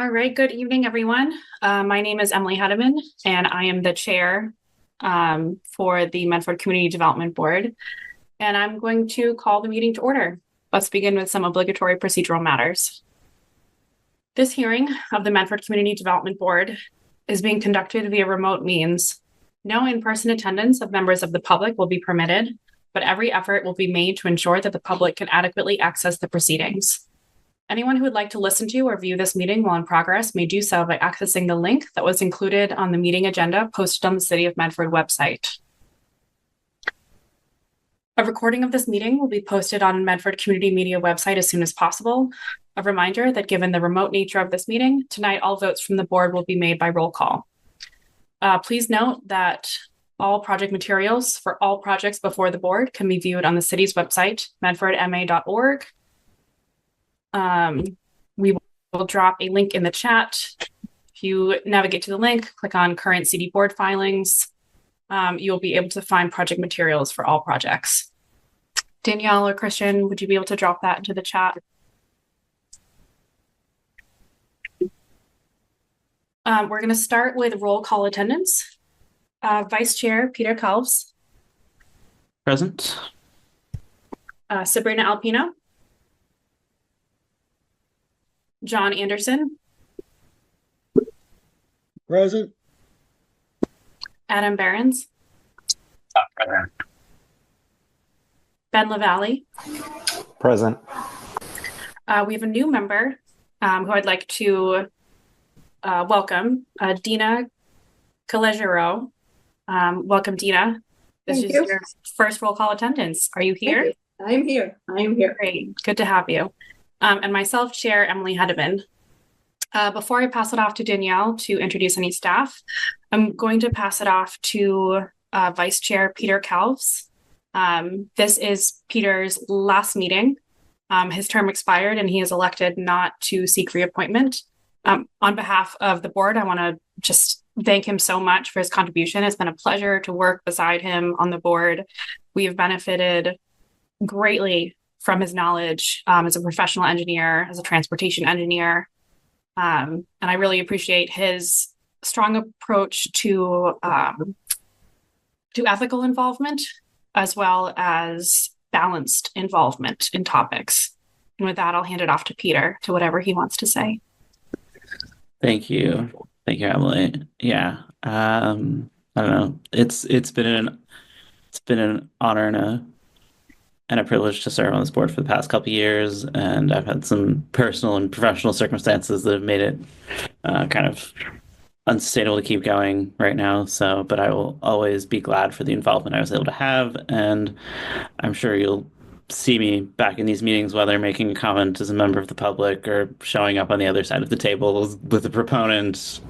All right, good evening, everyone. My name is Emily Hedeman, and I am the chair for the Medford Community Development Board. And I'm going to call the meeting to order. Let's begin with some obligatory procedural matters. This hearing of the Medford Community Development Board is being conducted via remote means. No in-person attendance of members of the public will be permitted, but every effort will be made to ensure that the public can adequately access the proceedings. Anyone who would like to listen to or view this meeting while in progress may do so by accessing the link that was included on the meeting agenda posted on the City of Medford website. A recording of this meeting will be posted on Medford Community Media website as soon as possible. A reminder that given the remote nature of this meeting, tonight all votes from the board will be made by roll call. Please note that all project materials for all projects before the board can be viewed on the city's website, medfordma.org. We will drop a link in the chat. If you navigate to the link, click on current CD board filings, you'll be able to find project materials for all projects. Danielle or Christian, would you be able to drop that into the chat? We're going to start with roll call attendance. Vice Chair Peter Kalves. Present. Sabrina Alpino. John Anderson. Present. Adam Behrens. Present. Ben LaValle. Present. We have a new member who I'd like to welcome, Dina Callegero. Welcome, Dina. This is your first roll call attendance. Are you here? I'm here. I am here. Great. Good to have you. And myself, Chair Emily Hedeman. Before I pass it off to Danielle to introduce any staff, I'm going to pass it off to Vice Chair Peter Kalves. This is Peter's last meeting. His term expired and he is elected not to seek reappointment. On behalf of the board, I want to just thank him so much for his contribution. It's been a pleasure to work beside him on the board. We have benefited greatly from his knowledge as a professional engineer, as a transportation engineer. And I really appreciate his strong approach to ethical involvement, as well as balanced involvement in topics. And with that, I'll hand it off to Peter to whatever he wants to say. Thank you. Thank you, Emily. Yeah. I don't know. It's been an honor and a privilege to serve on this board for the past couple of years, and I've had some personal and professional circumstances that have made it kind of unsustainable to keep going right now. But I will always be glad for the involvement I was able to have, and I'm sure you'll see me back in these meetings, whether making a comment as a member of the public or showing up on the other side of the table with the proponent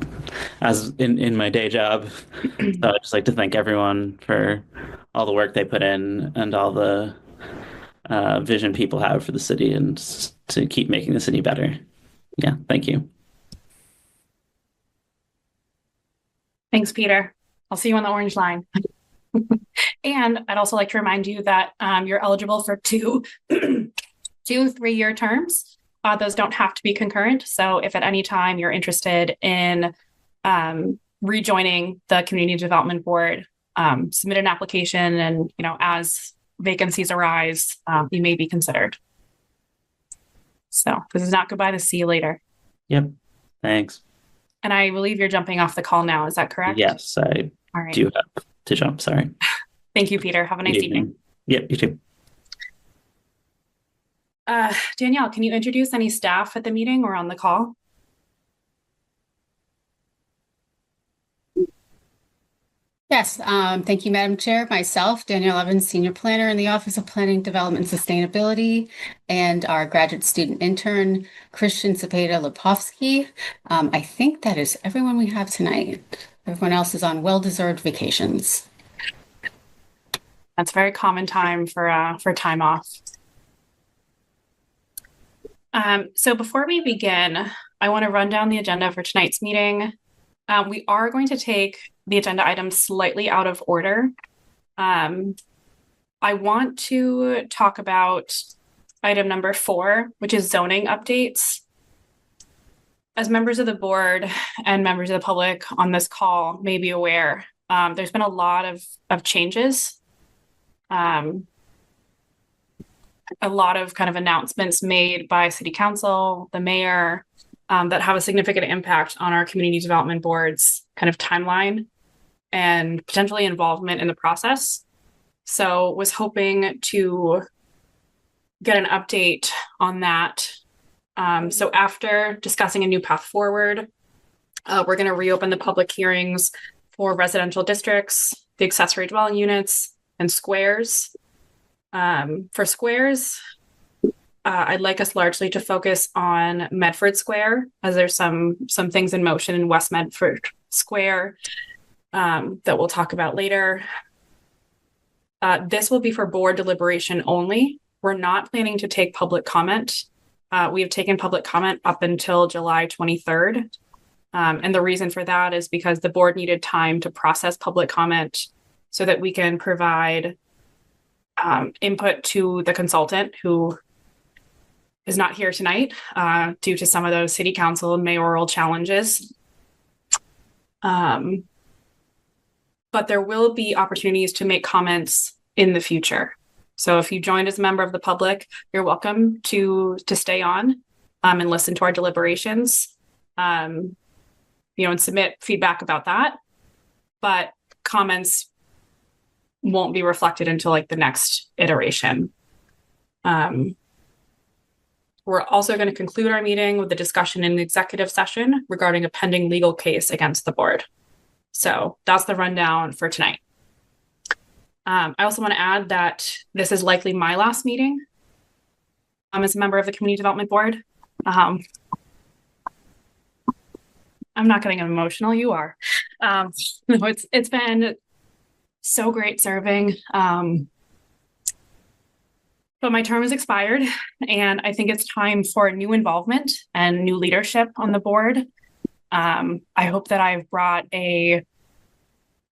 as in my day job. So I'd just like to thank everyone for all the work they put in and all the vision people have for the city and to keep making the city better. Yeah, thank you. Thanks, Peter. I'll see you on the orange line. And I'd also like to remind you that you're eligible for two 3-year terms. Those don't have to be concurrent. So if at any time you're interested in rejoining the Community Development Board, submit an application, and as vacancies arise, you may be considered. So this is not goodbye. To see you later. Yep. Thanks. And I believe you're jumping off the call now. Is that correct? Yes, I do have to jump. Sorry. Thank you, Peter. Have a nice evening. Yep, you too. Danielle, can you introduce any staff at the meeting or on the call? Yes, thank you, Madam Chair. Myself, Danielle Evans, Senior Planner in the Office of Planning, Development, and Sustainability, and our graduate student intern, Christian Cepeda-Lipovsky. I think that is everyone we have tonight. Everyone else is on well-deserved vacations. That's a very common time for time off. So before we begin, I want to run down the agenda for tonight's meeting. We are going to take the agenda items slightly out of order. I want to talk about item number 4, which is zoning updates. as members of the board and members of the public on this call may be aware, there's been a lot of changes. A lot of kind of announcements made by City Council, the mayor, that have a significant impact on our community development board's kind of timeline and potentially involvement in the process. So was hoping to get an update on that. So after discussing a new path forward, we're going to reopen the public hearings for residential districts, the accessory dwelling units, and squares. For squares, I'd like us largely to focus on Medford Square, as there's some things in motion in West Medford Square that we'll talk about later. This will be for board deliberation only. We're not planning to take public comment. We have taken public comment up until July 23rd. And the reason for that is because the board needed time to process public comment so that we can provide input to the consultant who is not here tonight due to some of those city council and mayoral challenges. But there will be opportunities to make comments in the future. So if you joined as a member of the public, you're welcome to stay on and listen to our deliberations, and submit feedback about that. But comments won't be reflected until like the next iteration. We're also going to conclude our meeting with a discussion in the executive session regarding a pending legal case against the board. So that's the rundown for tonight. I also want to add that this is likely my last meeting as a member of the Community Development Board. I'm not getting emotional, you are. No, it's been so great serving. But my term has expired, and I think it's time for new involvement and new leadership on the board. I hope that I've brought a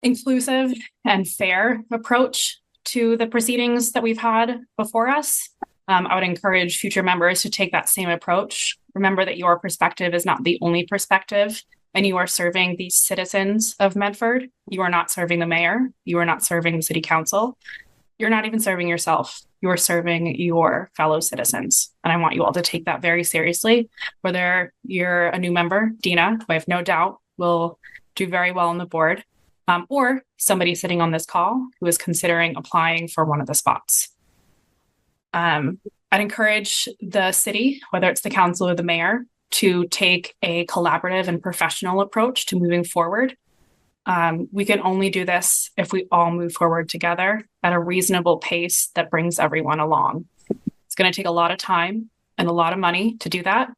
inclusive and fair approach to the proceedings that we've had before us. I would encourage future members to take that same approach. Remember that your perspective is not the only perspective, and you are serving the citizens of Medford. You are not serving the mayor. You are not serving the city council. You're not even serving yourself. You are serving your fellow citizens. And I want you all to take that very seriously. Whether you're a new member, Dina, who I have no doubt will do very well on the board, or somebody sitting on this call who is considering applying for one of the spots. I'd encourage the city, whether it's the council or the mayor, to take a collaborative and professional approach to moving forward. We can only do this if we all move forward together at a reasonable pace that brings everyone along. It's going to take a lot of time and a lot of money to do that.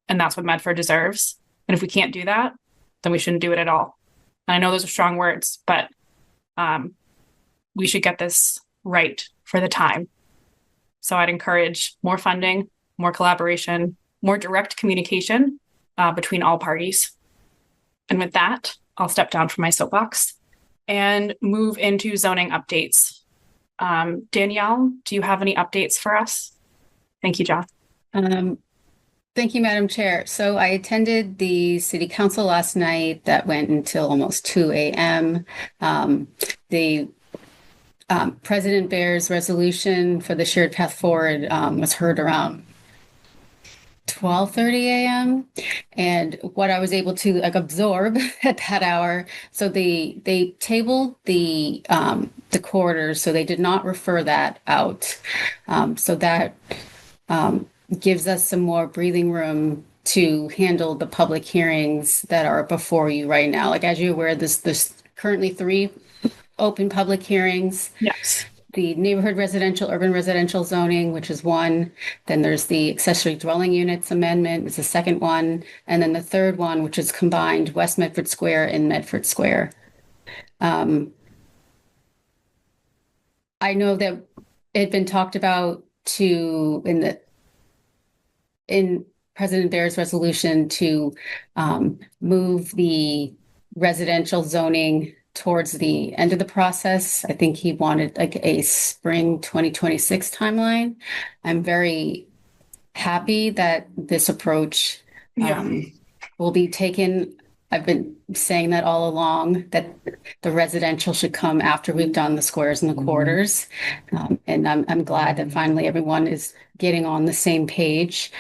And that's what Medford deserves. And if we can't do that, then we shouldn't do it at all. And I know those are strong words, but we should get this right for the time. So I'd encourage more funding, more collaboration, more direct communication between all parties. And with that, I'll step down from my soapbox and move into zoning updates. Danielle, do you have any updates for us? Thank you, John. Thank you, Madam Chair. So I attended the City Council last night that went until almost 2 a.m. The President Bear's resolution for the shared path forward was heard around 12:30 a.m. And what I was able to absorb at that hour, so they tabled the corridors, so they did not refer that out. So that gives us some more breathing room to handle the public hearings that are before you right now. Like, as you're aware, there's currently 3 open public hearings. Yes. The neighborhood residential, urban residential zoning, which is one. Then there's the accessory dwelling units amendment, is the second one. And then the third one, which is combined West Medford Square and Medford Square. I know that it had been talked about in President Bear's resolution to move the residential zoning towards the end of the process. I think he wanted like a spring 2026 timeline. I'm very happy that this approach will be taken. I've been saying that all along, that the residential should come after we've done the squares and the quarters. And I'm glad that finally everyone is getting on the same page.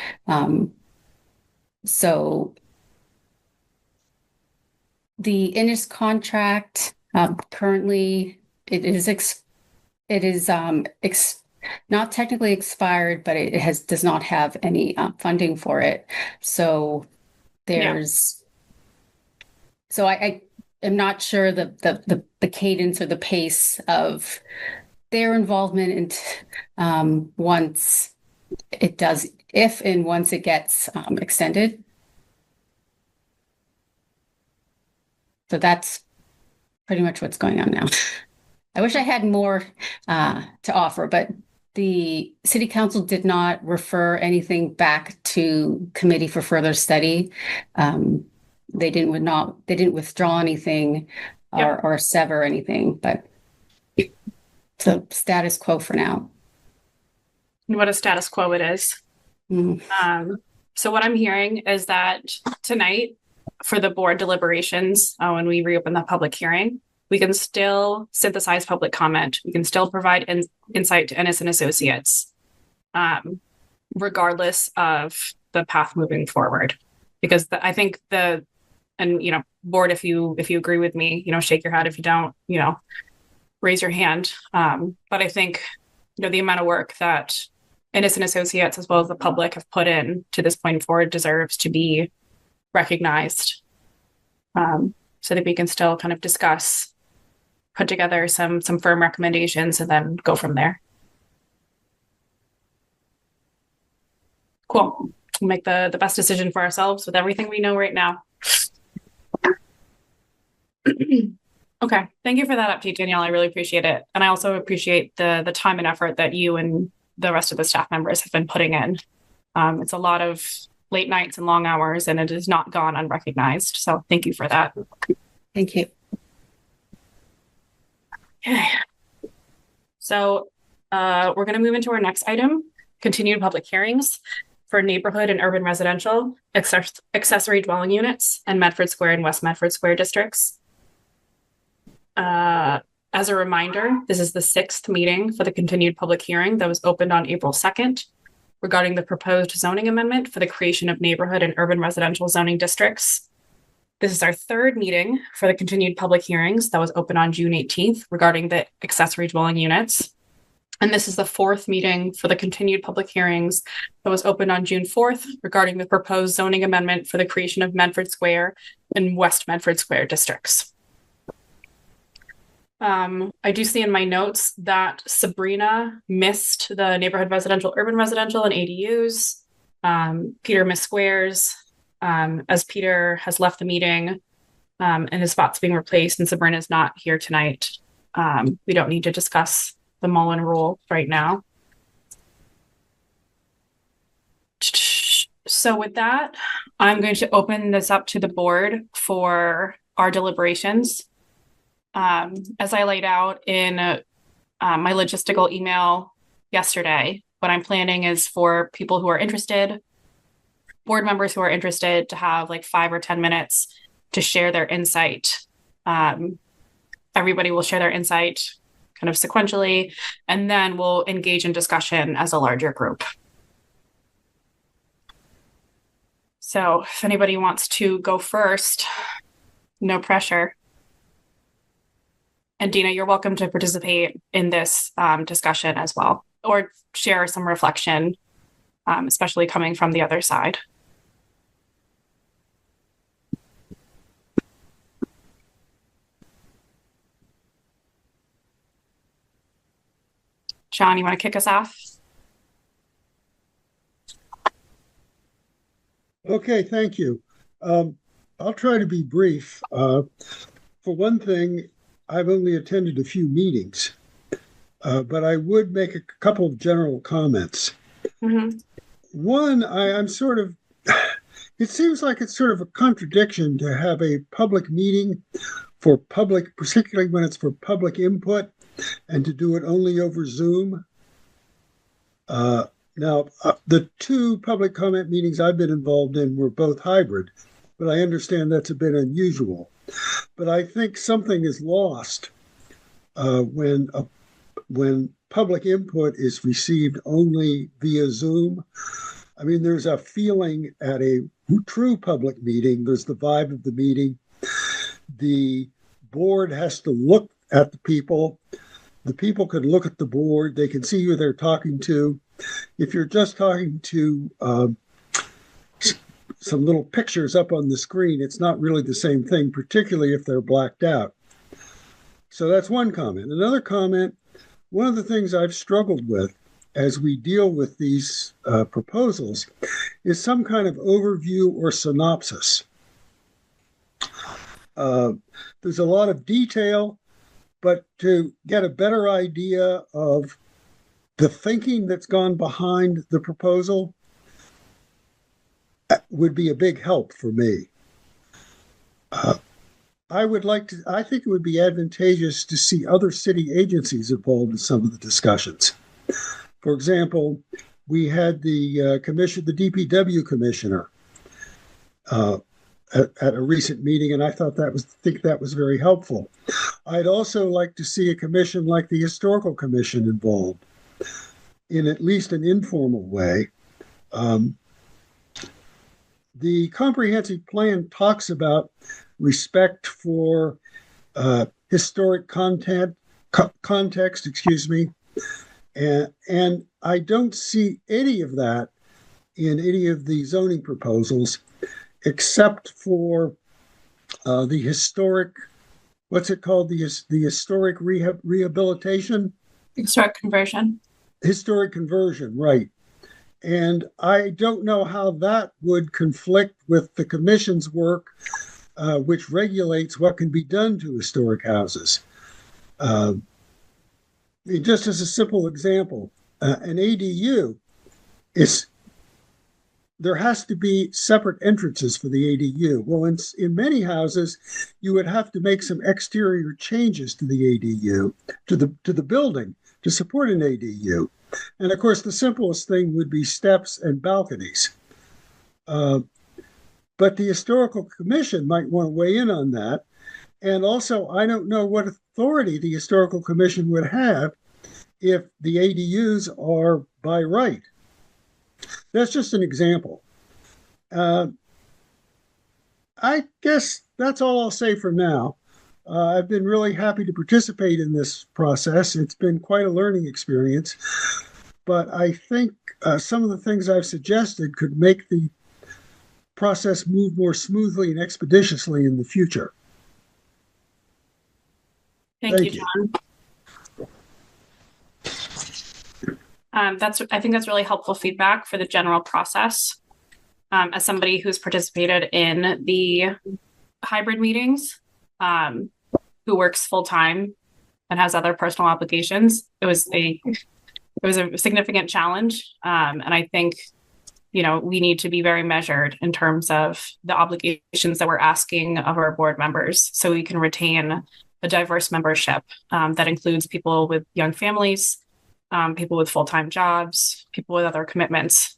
So the Innis contract, currently it is not technically expired, but it does not have any funding for it. So I am not sure the cadence or the pace of their involvement, and once it gets extended. So that's pretty much what's going on now. I wish I had more to offer, but the City Council did not refer anything back to committee for further study. They didn't withdraw anything or sever anything, but so status quo for now. What a status quo it is. So what I'm hearing is that tonight, for the board deliberations, when we reopen the public hearing, we can still synthesize public comment. We can still provide insight to Innis and Associates, regardless of the path moving forward. Because I think board, if you agree with me, shake your head. If you don't, raise your hand. But I think, the amount of work that Innis and Associates, as well as the public, have put in to this point forward deserves to be recognized, so that we can still kind of discuss, put together some firm recommendations, and then go from there. Cool. We'll make the best decision for ourselves with everything we know right now. Okay. Thank you for that update, Danielle. I really appreciate it. And I also appreciate the time and effort that you and the rest of the staff members have been putting in. It's a lot of late nights and long hours, and it has not gone unrecognized. So thank you for that. Thank you. Okay. So we're going to move into our next item, continued public hearings for neighborhood and urban residential, accessory dwelling units, and Medford Square and West Medford Square districts. As a reminder, this is the 6th meeting for the continued public hearing that was opened on April 2nd regarding the proposed zoning amendment for the creation of neighborhood and urban residential zoning districts. This is our 3rd meeting for the continued public hearings that was open on June 18th regarding the accessory dwelling units. And this is the 4th meeting for the continued public hearings that was opened on June 4th regarding the proposed zoning amendment for the creation of Medford Square and West Medford Square districts. I do see in my notes that Sabrina missed the neighborhood residential, urban residential, and ADUs. Peter missed squares, as Peter has left the meeting, and his spot's being replaced, and Sabrina's not here tonight. We don't need to discuss the Mullen rule right now. So with that, I'm going to open this up to the board for our deliberations. As I laid out in my logistical email yesterday, what I'm planning is for people who are interested, board members who are interested, to have like 5 or 10 minutes to share their insight. Everybody will share their insight kind of sequentially, and then we'll engage in discussion as a larger group. So if anybody wants to go first, no pressure. And Dina, you're welcome to participate in this discussion as well, or share some reflection, especially coming from the other side. John, you want to kick us off? Okay, thank you. I'll try to be brief. For one thing, I've only attended a few meetings, but I would make a couple of general comments. Mm-hmm. One, I'm sort of, it seems like it's sort of a contradiction to have a public meeting for public, particularly when it's for public input, and to do it only over Zoom. Now, the 2 public comment meetings I've been involved in were both hybrid, but I understand that's a bit unusual. But I think something is lost when public input is received only via Zoom. I mean, there's a feeling at a true public meeting, there's the vibe of the meeting. The board has to look at the people. The people can look at the board. They can see who they're talking to. If you're just talking to some little pictures up on the screen, it's not really the same thing, particularly if they're blacked out. So that's one comment. Another comment, one of the things I've struggled with as we deal with these proposals is some kind of overview or synopsis. There's a lot of detail, but to get a better idea of the thinking that's gone behind the proposal would be a big help for me. I think it would be advantageous to see other city agencies involved in some of the discussions. For example, we had the DPW commissioner at a recent meeting, and I think that was very helpful. I'd also like to see a commission like the Historical Commission involved in at least an informal way. The comprehensive plan talks about respect for historic context, and I don't see any of that in any of the zoning proposals, except for the historic, what's it called? The historic rehabilitation? Historic conversion. Historic conversion, right. And I don't know how that would conflict with the commission's work, which regulates what can be done to historic houses. Just as a simple example, an ADU there has to be separate entrances for the ADU. Well, in many houses, you would have to make some exterior changes to the ADU, to the building, to support an ADU. And of course, the simplest thing would be steps and balconies. But the Historical Commission might want to weigh in on that. And also, I don't know what authority the Historical Commission would have if the ADUs are by right. That's just an example. I guess that's all I'll say for now. I've been really happy to participate in this process. It's been quite a learning experience, but I think some of the things I've suggested could make the process move more smoothly and expeditiously in the future. Thank you, John. I think that's really helpful feedback for the general process. As somebody who's participated in the hybrid meetings, who works full time and has other personal obligations, it was a significant challenge, and I think we need to be very measured in terms of the obligations that we're asking of our board members, so we can retain a diverse membership that includes people with young families, people with full-time jobs, people with other commitments.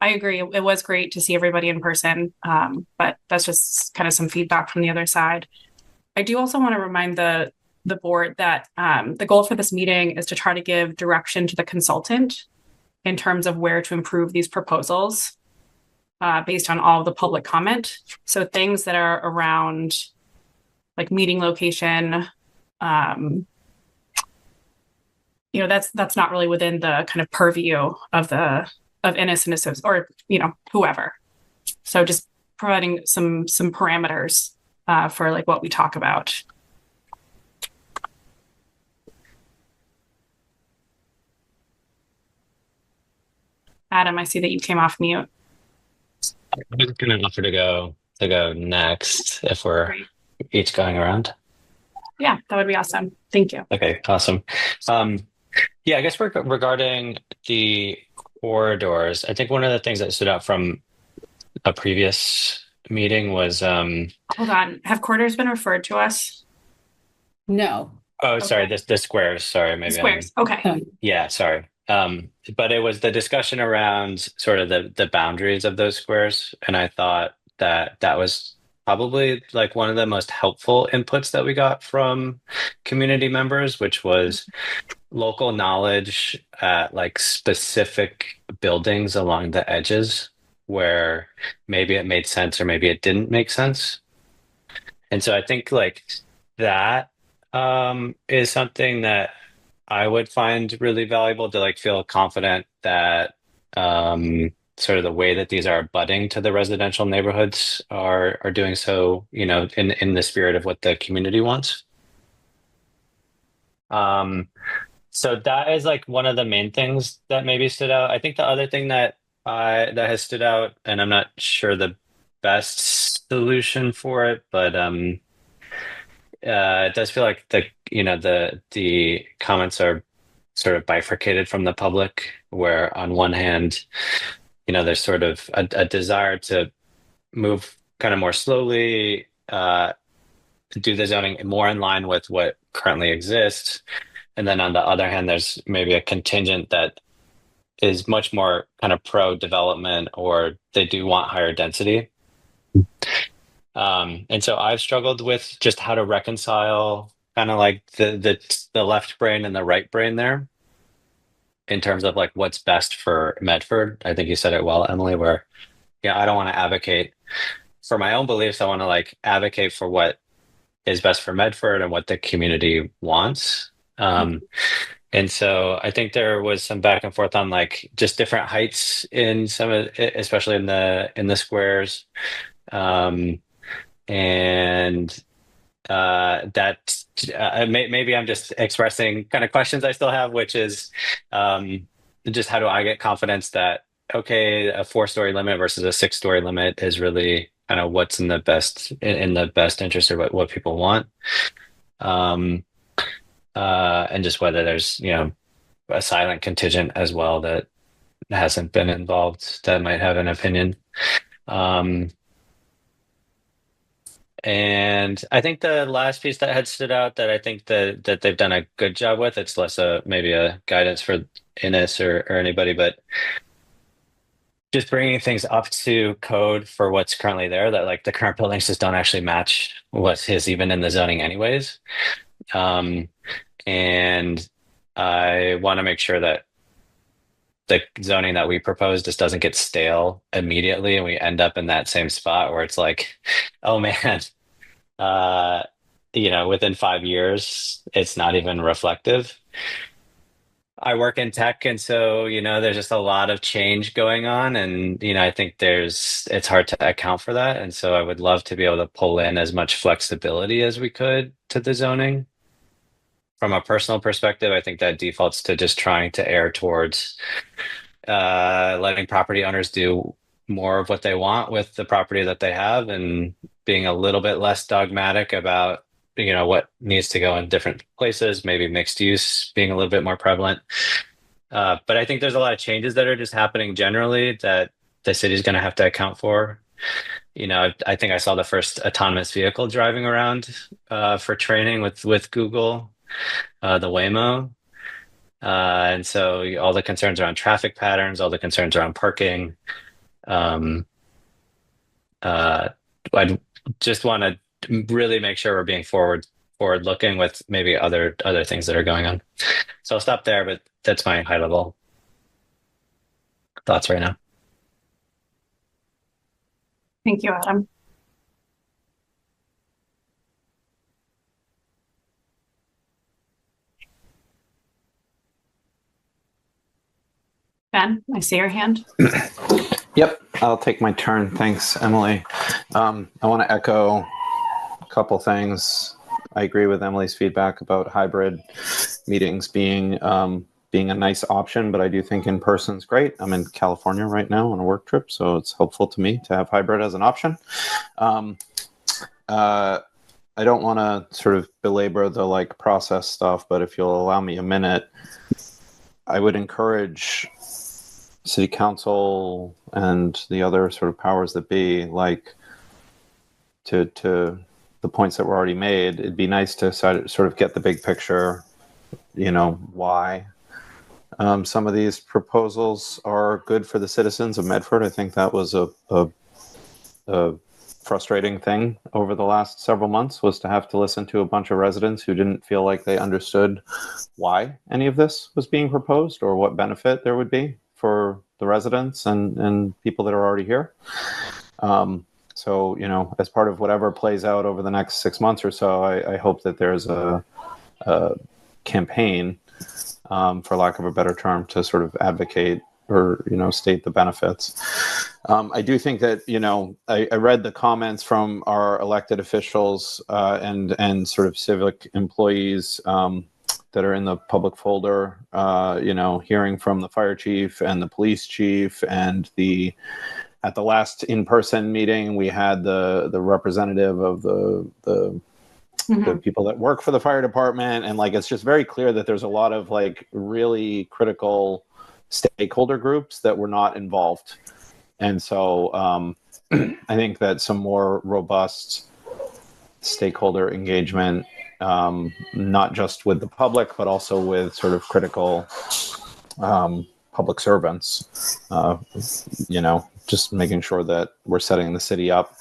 I agree. It was great to see everybody in person, but that's just kind of some feedback from the other side. I do also want to remind the board that the goal for this meeting is to try to give direction to the consultant in terms of where to improve these proposals based on all of the public comment. So things that are around like meeting location, that's not really within the kind of purview of Innis and Associates or whoever. So just providing some parameters for like what we talk about. Adam, I see that you came off mute. I was going to offer to go next if we're Great. each going around. Yeah, that would be awesome. Thank you. Okay, awesome. I guess regarding the corridors, I think one of the things that stood out from a previous meeting was Hold on. Have corridors been referred to us? No. Oh, sorry, Okay. the squares. Sorry, maybe. Squares. Okay. Yeah, sorry. But it was the discussion around sort of the boundaries of those squares, and I thought that was probably like one of the most helpful inputs that we got from community members, which was local knowledge at like specific buildings along the edges where maybe it made sense or maybe it didn't make sense. And so I think like that is something that I would find really valuable to like feel confident that sort of the way that these are abutting to the residential neighborhoods are doing so, you know, in the spirit of what the community wants. So that is like one of the main things that maybe stood out. I think the other thing that that has stood out, and I'm not sure the best solution for it, but it does feel like the comments are sort of bifurcated from the public, where on one hand, you know, there's sort of a desire to move kind of more slowly, do the zoning more in line with what currently exists. And then on the other hand, there's maybe a contingent that is much more kind of pro development, or they do want higher density. And so I've struggled with just how to reconcile kind of like the left brain and the right brain there in terms of like what's best for Medford. I think you said it well, Emily, where yeah, I don't want to advocate for my own beliefs. I want to like advocate for what is best for Medford and what the community wants. And so I think there was some back and forth on like just different heights in some of it, especially in the squares. And that maybe I'm just expressing kind of questions I still have, which is just how do I get confidence that, okay, a 4-story limit versus a 6-story limit is really kind of what's in the best interest of what people want. And just whether there's, you know, a silent contingent as well that hasn't been involved that might have an opinion. And I think the last piece that had stood out that I think that they've done a good job with, it's less maybe a guidance for Innes or anybody, but just bringing things up to code for what's currently there, that like the current buildings just don't actually match what is even in the zoning anyways. And I want to make sure that the zoning that we propose just doesn't get stale immediately and we end up in that same spot where it's like, oh man, you know, within 5 years, it's not even reflective. I work in tech, and so, you know, there's just a lot of change going on, and, you know, I think it's hard to account for that. And so I would love to be able to pull in as much flexibility as we could to the zoning. From a personal perspective, I think that defaults to just trying to err towards letting property owners do more of what they want with the property that they have, and being a little bit less dogmatic about, you know, what needs to go in different places, maybe mixed use being a little bit more prevalent. But I think there's a lot of changes that are just happening generally that the city is going to have to account for. You know, I think I saw the first autonomous vehicle driving around for training with Google. The Waymo. And so all the concerns around traffic patterns, all the concerns around parking. I just want to really make sure we're being forward looking with maybe other things that are going on. So I'll stop there, but that's my high level thoughts right now. Thank you, Adam. Ben, I see your hand. Yep, I'll take my turn. Thanks, Emily. I want to echo a couple things. I agree with Emily's feedback about hybrid meetings being a nice option, but I do think in person is great. I'm in California right now on a work trip, so it's helpful to me to have hybrid as an option. I don't want to sort of belabor the like process stuff, but if you'll allow me a minute, I would encourage City Council and the other sort of powers that be, like to the points that were already made. It'd be nice to sort of get the big picture, you know, why some of these proposals are good for the citizens of Medford. I think that was a a frustrating thing over the last several months, was to have to listen to a bunch of residents who didn't feel like they understood why any of this was being proposed or what benefit there would be for the residents and people that are already here. So, as part of whatever plays out over the next 6 months or so, I hope that there's a campaign, for lack of a better term, to sort of advocate or, state the benefits. I do think that, I read the comments from our elected officials and sort of civic employees that are in the public folder, hearing from the fire chief and the police chief, and at the last in-person meeting, we had the representative of the people that work for the fire department. And it's just very clear that there's a lot of really critical stakeholder groups that were not involved. And so I think that some more robust stakeholder engagement, not just with the public, but also with sort of critical public servants, just making sure that we're setting the city up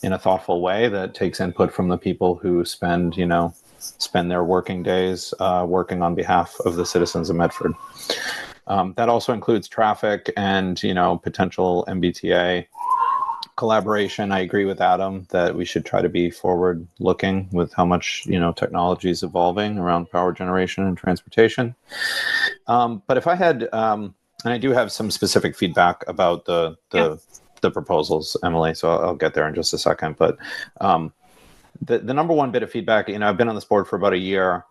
in a thoughtful way that takes input from the people who spend their working days working on behalf of the citizens of Medford. That also includes traffic and, potential MBTA collaboration. I agree with Adam that we should try to be forward looking with how much, technology is evolving around power generation and transportation. But if I had, and I do have some specific feedback about the proposals, Emily, so I'll get there in just a second. But the number one bit of feedback, I've been on this board for about a year.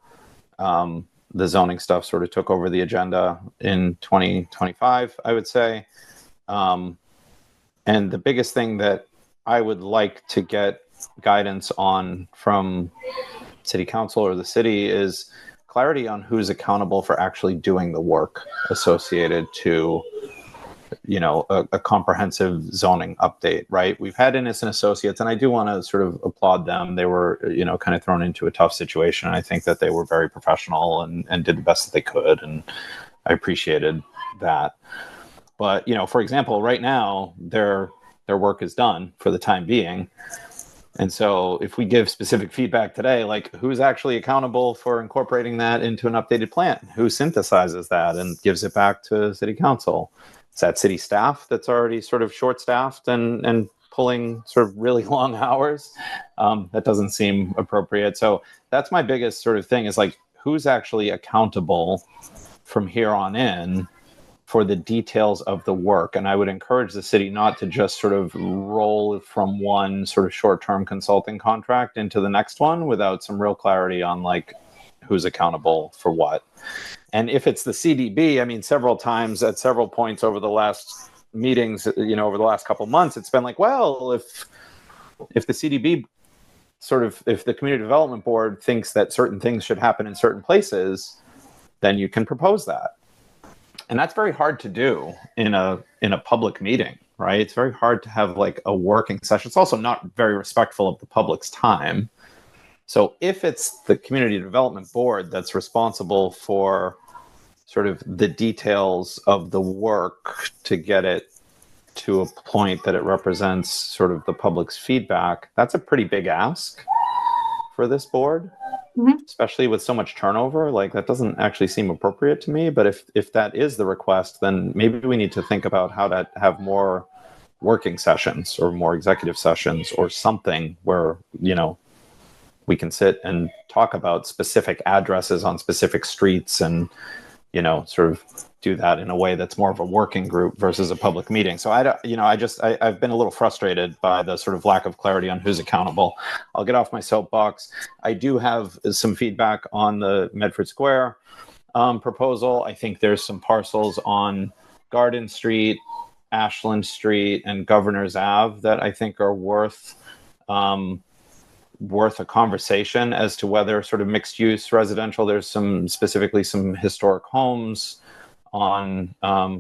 The zoning stuff sort of took over the agenda in 2025, I would say. And the biggest thing that I would like to get guidance on from city council or the city is clarity on who's accountable for actually doing the work associated to, a comprehensive zoning update, right? We've had Innocent Associates, and I do want to sort of applaud them. They were, kind of thrown into a tough situation. I think that they were very professional and did the best that they could, and I appreciated that. But, for example, right now, their work is done for the time being. And so if we give specific feedback today, who's actually accountable for incorporating that into an updated plan? Who synthesizes that and gives it back to city council? Is that city staff that's already sort of short-staffed and pulling sort of really long hours? That doesn't seem appropriate. So that's my biggest sort of thing is who's actually accountable from here on in for the details of the work. And I would encourage the city not to just sort of roll from one sort of short-term consulting contract into the next one without some real clarity on who's accountable for what. And if it's the CDB, I mean, several times at several points over the last meetings, over the last couple of months, it's been well, if the CDB if the Community Development Board thinks that certain things should happen in certain places, then you can propose that. And that's very hard to do in a public meeting, right? It's very hard to have a working session. It's also not very respectful of the public's time. So if it's the Community Development Board that's responsible for sort of the details of the work to get it to a point that it represents sort of the public's feedback, that's a pretty big ask for this board. Mm-hmm. Especially with so much turnover, that doesn't actually seem appropriate to me. But if that is the request, then maybe we need to think about how to have more working sessions or more executive sessions or something where, we can sit and talk about specific addresses on specific streets and, sort of do that in a way that's more of a working group versus a public meeting. So I've been a little frustrated by the sort of lack of clarity on who's accountable. I'll get off my soapbox. I do have some feedback on the Medford Square proposal. I think there's some parcels on Garden Street, Ashland Street, and Governor's Ave that I think are worth a conversation as to whether sort of mixed use residential. There's specifically some historic homes on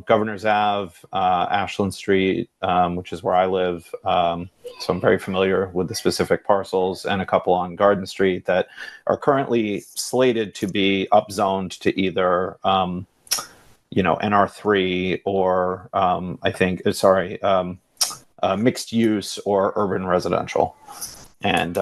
Governor's Ave, Ashland Street, which is where I live. So I'm very familiar with the specific parcels, and a couple on Garden Street that are currently slated to be upzoned to either, NR3 or mixed use or urban residential. And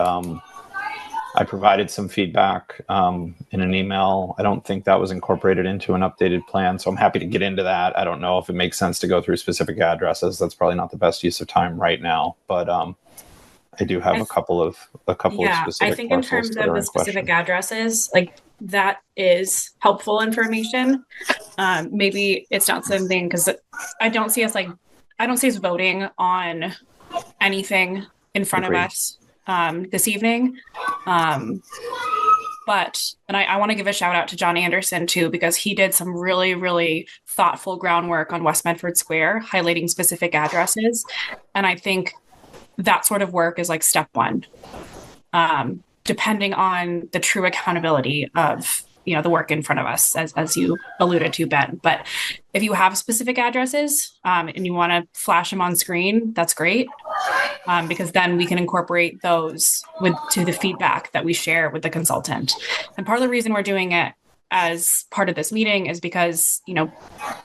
I provided some feedback in an email. I don't think that was incorporated into an updated plan, so I'm happy to get into that. I don't know if it makes sense to go through specific addresses. That's probably not the best use of time right now, but I do have a couple of specific I think in parcels terms that of are the in specific question. addresses, like that is helpful information. Maybe it's not something because I don't see us voting on anything in front Agreed. of us this evening. But I want to give a shout out to John Anderson too, because he did some really, really thoughtful groundwork on West Medford Square, highlighting specific addresses. And I think that sort of work is like step one, depending on the true accountability of the work in front of us, as you alluded to, Ben. But if you have specific addresses and you want to flash them on screen, that's great, because then we can incorporate those to the feedback that we share with the consultant. And part of the reason we're doing it as part of this meeting is because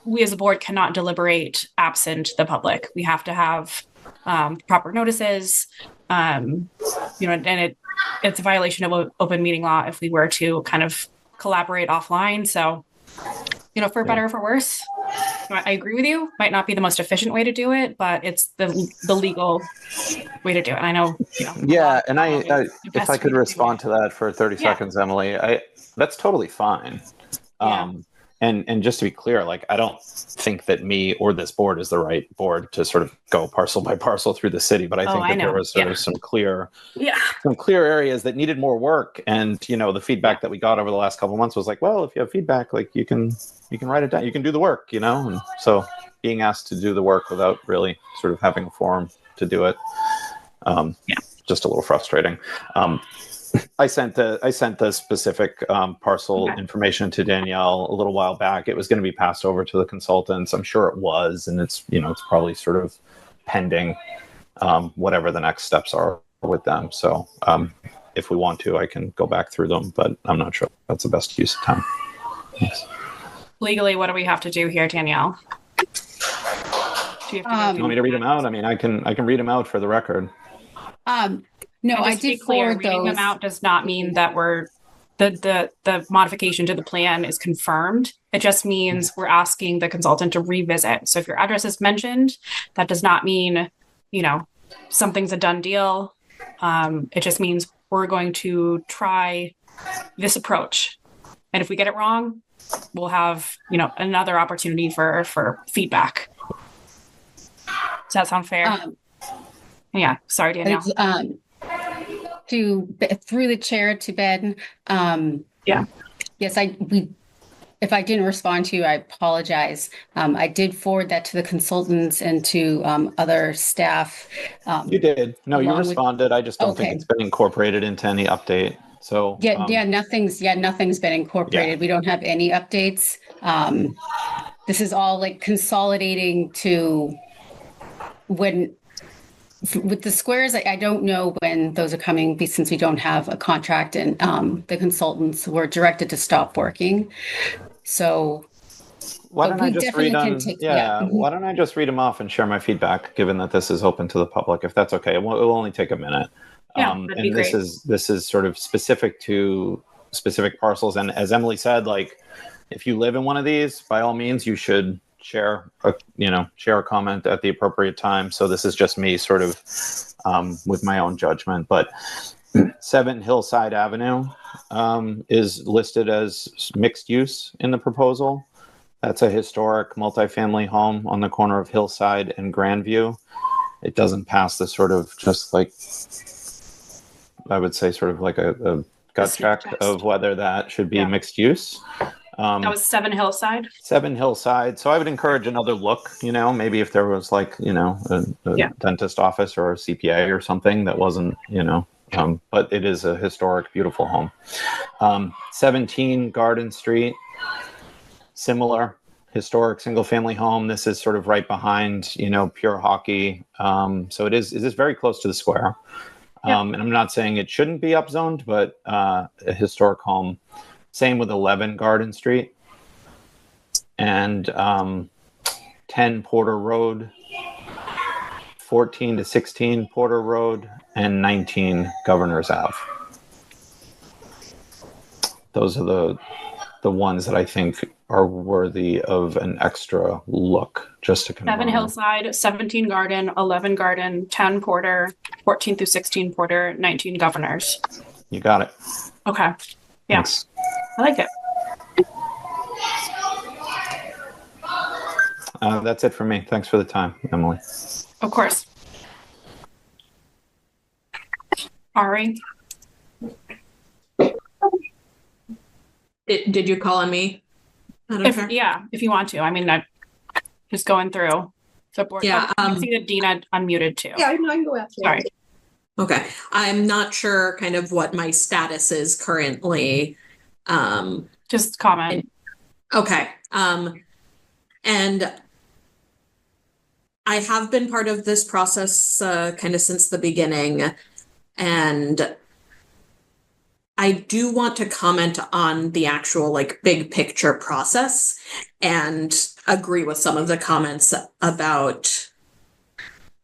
we as a board cannot deliberate absent the public. We have to have proper notices, and it's a violation of open meeting law if we were to kind of collaborate offline. So, for better or for worse, I agree with you. Might not be the most efficient way to do it, but it's the legal way to do it. And I know, Yeah, and I if I could respond to that for 30 seconds, Emily, that's totally fine. And just to be clear, like, I don't think that me or this board is the right board to sort of go parcel by parcel through the city, but I think that there was sort of some clear areas that needed more work. And, the feedback that we got over the last couple of months was like, well, if you have feedback, like you can write it down, you can do the work, and so being asked to do the work without really sort of having a forum to do it, just a little frustrating. I sent the specific parcel information to Danielle a little while back. It was going to be passed over to the consultants. I'm sure it was, and it's it's probably sort of pending whatever the next steps are with them. So if we want to, I can go back through them, but I'm not sure that's the best use of time. Thanks. Legally, what do we have to do here, Danielle? Do you have to you want me to read them out? I mean, I can read them out for the record. No, I did forward reading those. them out does not mean that the modification to the plan is confirmed. It just means we're asking the consultant to revisit. So if your address is mentioned, that does not mean, something's a done deal. It just means we're going to try this approach. And if we get it wrong, we'll have, another opportunity for feedback. Does that sound fair? Yeah. Sorry, Danielle. Through the chair to Ben. Yes, if I didn't respond to you, I apologize. I did forward that to the consultants and to other staff. You did. No, you responded. I just don't think it's been incorporated into any update. So nothing's been incorporated. We don't have any updates. This is all like consolidating to when. With the squares, I don't know when those are coming since we don't have a contract, and the consultants were directed to stop working. So why don't I just read them? Why don't I just read them off and share my feedback, given that this is open to the public, if that's okay. It will only take a minute. That'd be great. This is sort of specific to specific parcels. And as Emily said, like, if you live in one of these, by all means, you should share a comment at the appropriate time. So this is just me sort of with my own judgment. But 7 Hillside Avenue is listed as mixed use in the proposal. That's a historic multifamily home on the corner of Hillside and Grandview. It doesn't pass the sort of just like, I would say, sort of like a gut check of whether that should be mixed use. That was 7 Hillside. 7 Hillside. So I would encourage another look, maybe if there was like, a dentist office or a CPA or something that wasn't, but it is a historic, beautiful home. 17 Garden Street, similar historic single family home. This is sort of right behind, Pure Hockey. So it is very close to the square. And I'm not saying it shouldn't be upzoned, but a historic home. Same with 11 Garden Street and 10 Porter Road, 14 to 16 Porter Road, and 19 Governor's Ave. Those are the ones that I think are worthy of an extra look, just to confirm. 7 Hillside, 17 Garden, 11 Garden, 10 Porter, 14 through 16 Porter, 19 Governors. You got it. Okay. Yeah. Thanks. I like it. That's it for me. Thanks for the time, Emily. Of course. Ari? Did you call on me? I don't care. Yeah, if you want to. I mean, I'm just going through. So, Yeah, I see that Dina unmuted too. Yeah, I can go after. Sorry. Okay. I'm not sure kind of what my status is currently. Just comment. Okay. And I have been part of this process kind of since the beginning, and I do want to comment on the actual like big picture process and agree with some of the comments about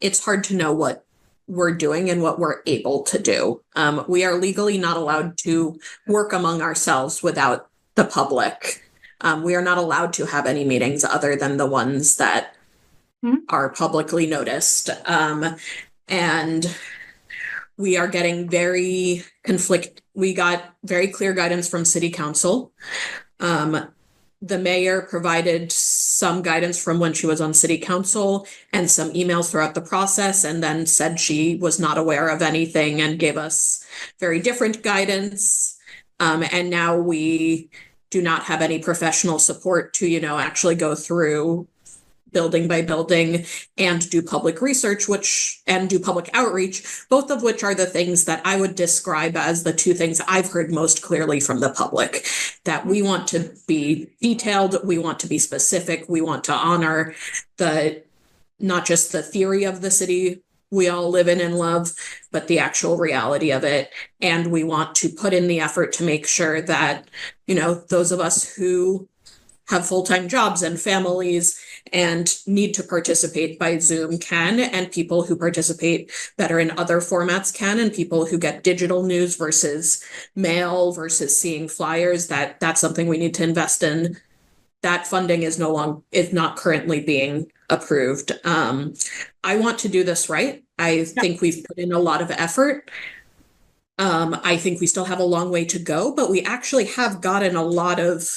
it's hard to know what we're doing and what we're able to do. We are legally not allowed to work among ourselves without the public. We are not allowed to have any meetings other than the ones that are publicly noticed. And we are getting we got very clear guidance from City Council. The mayor provided some guidance from when she was on City Council and some emails throughout the process, and then said she was not aware of anything and gave us very different guidance. And now we do not have any professional support to, actually go through building by building and do public research, and do public outreach, both of which are the things that I would describe as the two things I've heard most clearly from the public, that we want to be detailed, we want to be specific, we want to honor not just the theory of the city we all live in and love, but the actual reality of it. And we want to put in the effort to make sure that, those of us who have full-time jobs and families and need to participate by Zoom can, and people who participate better in other formats can, and people who get digital news versus mail versus seeing flyers, that's something we need to invest in. That funding is not currently being approved. I want to do this right. I think we've put in a lot of effort. I think we still have a long way to go, but we actually have gotten a lot of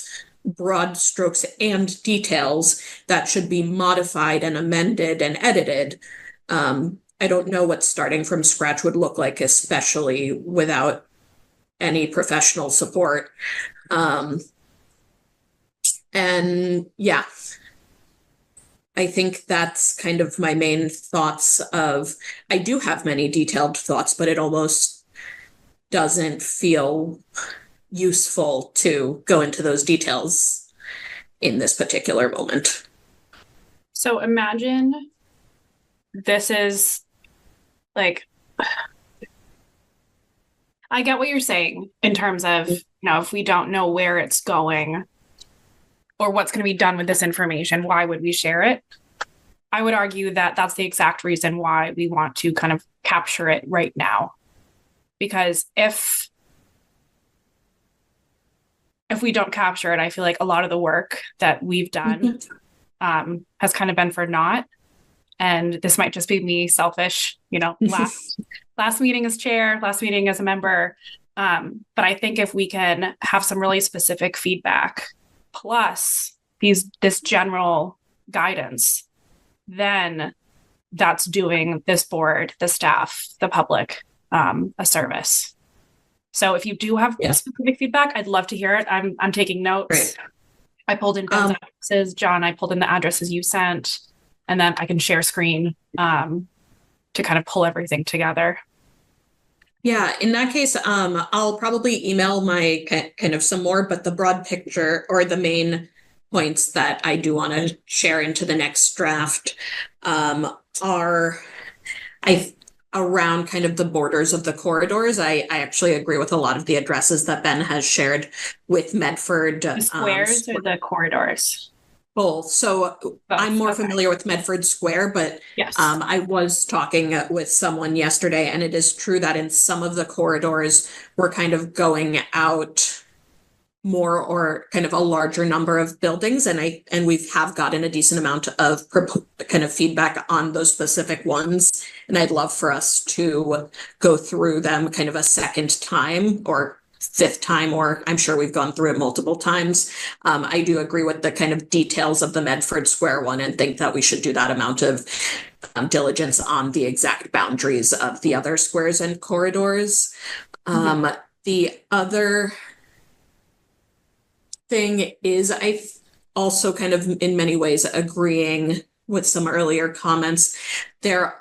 broad strokes and details that should be modified and amended and edited. I don't know what starting from scratch would look like, especially without any professional support. And yeah, I think that's kind of my main thoughts I do have many detailed thoughts, but it almost doesn't feel useful to go into those details in this particular moment. So imagine this is like, I get what you're saying in terms of, if we don't know where it's going or what's going to be done with this information, why would we share it? I would argue that that's the exact reason why we want to kind of capture it right now. Because if we don't capture it, I feel like a lot of the work that we've done has kind of been for naught. And this might just be me selfish, last meeting as chair, last meeting as a member. But I think if we can have some really specific feedback plus this general guidance, then that's doing this board, the staff, the public, a service. So if you do have specific feedback, I'd love to hear it. I'm taking notes. Great. I pulled in Ben's addresses. John, I pulled in the addresses you sent, and then I can share screen to kind of pull everything together. Yeah, in that case, I'll probably email my kind of some more, but the broad picture or the main points that I do want to share into the next draft are around kind of the borders of the corridors. I actually agree with a lot of the addresses that Ben has shared with Medford. The squares or the corridors? Both. So I'm more familiar with Medford Square, but Yes. I was talking with someone yesterday, and it is true that in some of the corridors, we're kind of going out more or kind of a larger number of buildings, and we've gotten a decent amount of kind of feedback on those specific ones, and I'd love for us to go through them kind of a second time or fifth time, or I'm sure we've gone through it multiple times. I do agree with the kind of details of the Medford Square one and think that we should do that amount of diligence on the exact boundaries of the other squares and corridors. The other thing is I also kind of in many ways agreeing with some earlier comments. The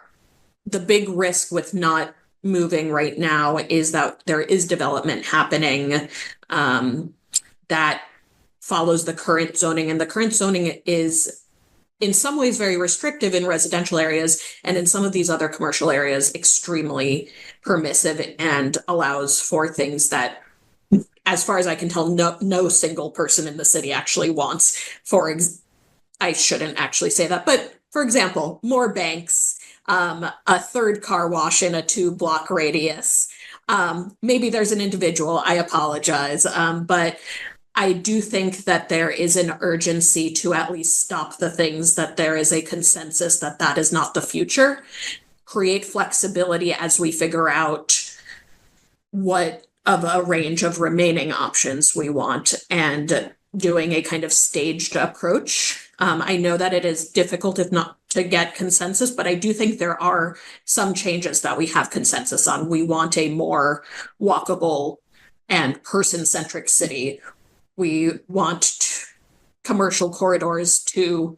big risk with not moving right now is that there is development happening that follows the current zoning, and the current zoning is in some ways very restrictive in residential areas, and in some of these other commercial areas extremely permissive and allows for things that, as far as I can tell, no single person in the city actually wants. I shouldn't actually say that, but for example, more banks, a third car wash in a 2-block radius. Maybe there's an individual, I apologize, but I do think that there is an urgency to at least stop the things that there is a consensus that is not the future. Create flexibility as we figure out what of a range of remaining options we want, and doing a kind of staged approach. I know that it is difficult, if not to get consensus, but I do think there are some changes that we have consensus on. We want a more walkable and person-centric city. We want commercial corridors to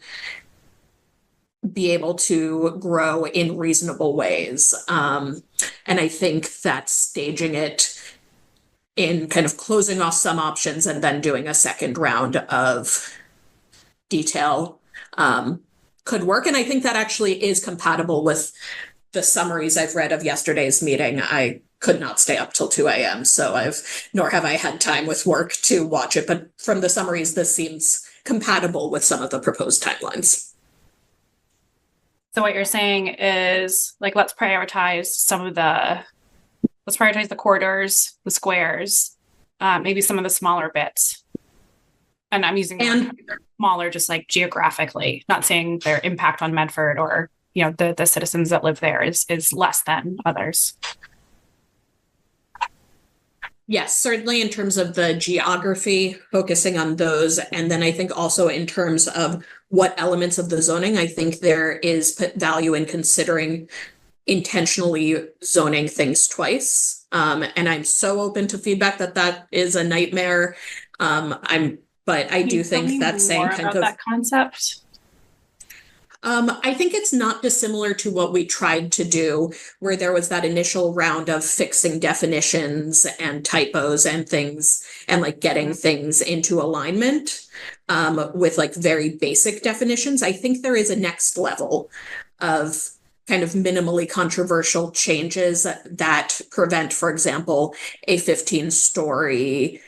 be able to grow in reasonable ways. And I think that staging it in kind of closing off some options and then doing a second round of detail could work. And I think that actually is compatible with the summaries I've read of yesterday's meeting. I could not stay up till 2 a.m. Nor have I had time with work to watch it. But from the summaries, this seems compatible with some of the proposed timelines. So what you're saying is, like, let's prioritize the corridors, the squares, maybe some of the smaller bits. And I'm using smaller just like geographically, not saying their impact on Medford or, you know, the citizens that live there is less than others. Yes, certainly in terms of the geography, focusing on those. And then I think also in terms of what elements of the zoning, I think there is value in considering intentionally zoning things twice. And I'm so open to feedback that is a nightmare. But I do think that saying kind of that concept. I think it's not dissimilar to what we tried to do, where there was that initial round of fixing definitions and typos and things, and like getting things into alignment with like very basic definitions. I think there is a next level of kind of minimally controversial changes that prevent, for example, a 15-story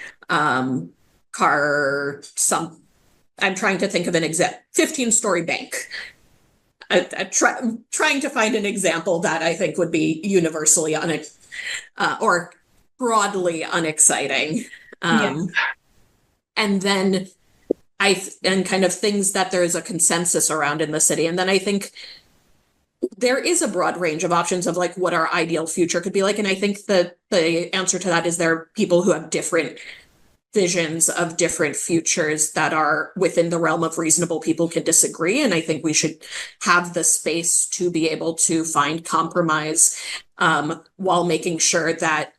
I'm trying to think of an 15-story bank. I'm trying to find an example that I think would be universally or broadly unexciting. And then and kind of things that there is a consensus around in the city. And then I think there is a broad range of options of like what our ideal future could be like. And I think that the answer to that is there are people who have different visions of different futures that are within the realm of reasonable. People can disagree. And I think we should have the space to be able to find compromise while making sure that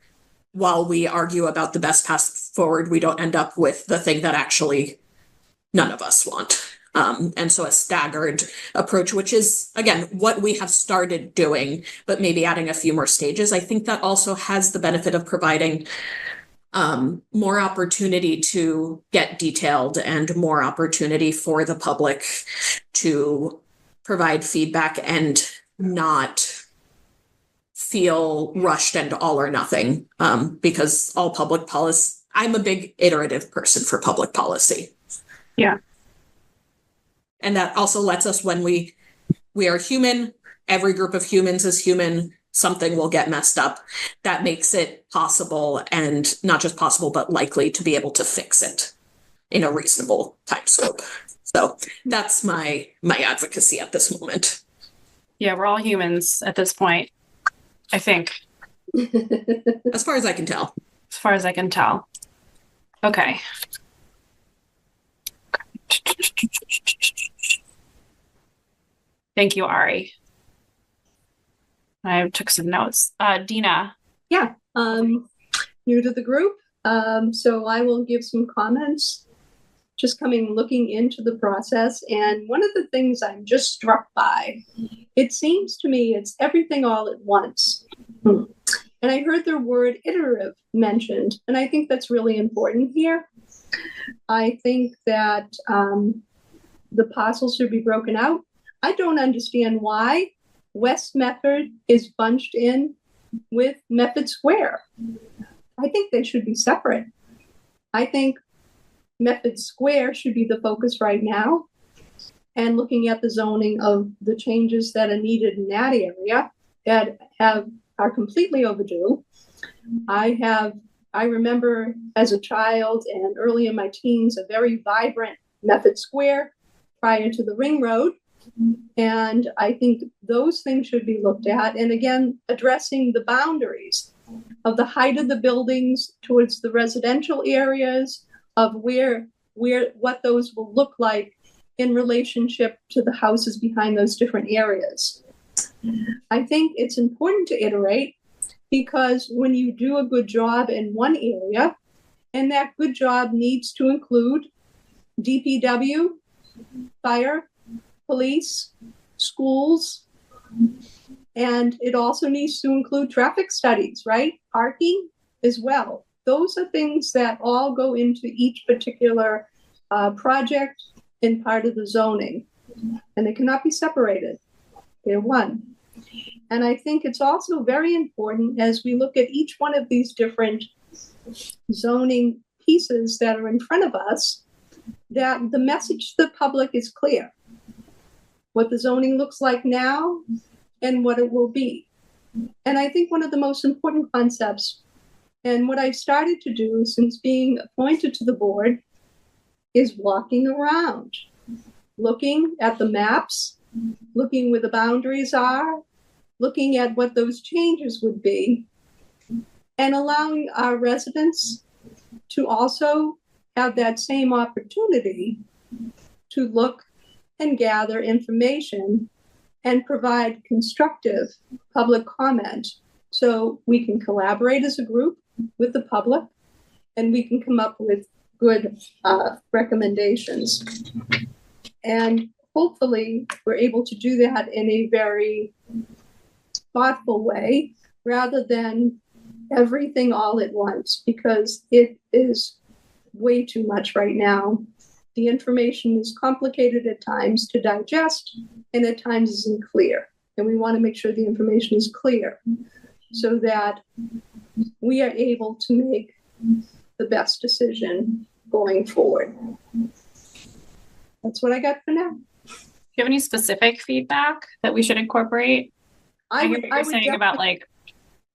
while we argue about the best path forward, we don't end up with the thing that actually none of us want. And so a staggered approach, which is, again, what we have started doing, but maybe adding a few more stages. I think that also has the benefit of providing more opportunity to get detailed and more opportunity for the public to provide feedback and not feel rushed and all or nothing, because all public policy, I'm a big iterative person for public policy. Yeah. And that also lets us, when we are human, every group of humans is human, something will get messed up. That makes it possible, and not just possible, but likely to be able to fix it in a reasonable time scope. So that's my advocacy at this moment. Yeah, we're all humans at this point, I think, As far as I can tell. as far as I can tell. Okay. Thank you, Ari. I took some notes. Dina. Yeah, new to the group, so I will give some comments. Just looking into the process, and one of the things I'm just struck by, it seems to me it's everything all at once. And I heard the word iterative mentioned, and I think that's really important here. I think that the parcels should be broken out. I don't understand why West Medford is bunched in with Medford Square. I think they should be separate. I think Medford Square should be the focus right now, and looking at the zoning of the changes that are needed in that area that are completely overdue. I remember as a child and early in my teens a very vibrant Medford Square prior to the Ring Road. And I think those things should be looked at. And again, addressing the boundaries of the height of the buildings towards the residential areas, of what those will look like in relationship to the houses behind those different areas. I think it's important to iterate, because when you do a good job in one area, and that good job needs to include DPW, fire, police, schools, and it also needs to include traffic studies, right? Parking as well. Those are things that all go into each particular project and part of the zoning, and they cannot be separated. They're one. And I think it's also very important, as we look at each one of these different zoning pieces that are in front of us, that the message to the public is clear. What the zoning looks like now and what it will be. And I think one of the most important concepts, and what I've started to do since being appointed to the board, is walking around, looking at the maps, looking where the boundaries are, looking at what those changes would be, and allowing our residents to also have that same opportunity to look and gather information and provide constructive public comment, so we can collaborate as a group with the public and we can come up with good recommendations. And hopefully we're able to do that in a very thoughtful way, rather than everything all at once, because it is way too much right now. The information is complicated at times to digest, and at times isn't clear. And we want to make sure the information is clear so that we are able to make the best decision going forward. That's what I got for now. Do you have any specific feedback that we should incorporate? I hear what you're saying about like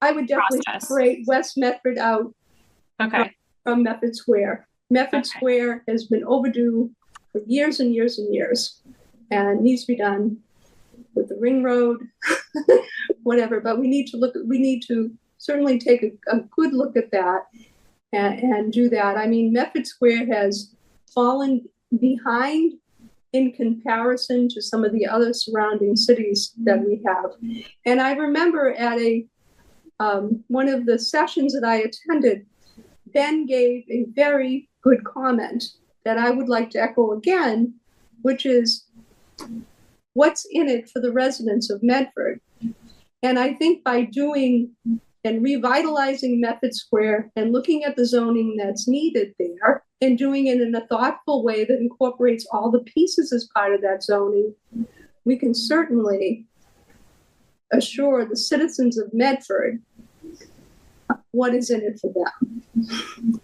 I would definitely separate West Medford out from Medford Square. Medford Square has been overdue for years and years and years, and needs to be done with the Ring Road, whatever. But we need to certainly take a good look at that and do that. I mean, Medford Square has fallen behind in comparison to some of the other surrounding cities that we have. And I remember at one of the sessions that I attended, Ben gave a very good comment that I would like to echo again, which is, what's in it for the residents of Medford? And I think by doing and revitalizing Medford Square and looking at the zoning that's needed there and doing it in a thoughtful way that incorporates all the pieces as part of that zoning, we can certainly assure the citizens of Medford what is in it for them.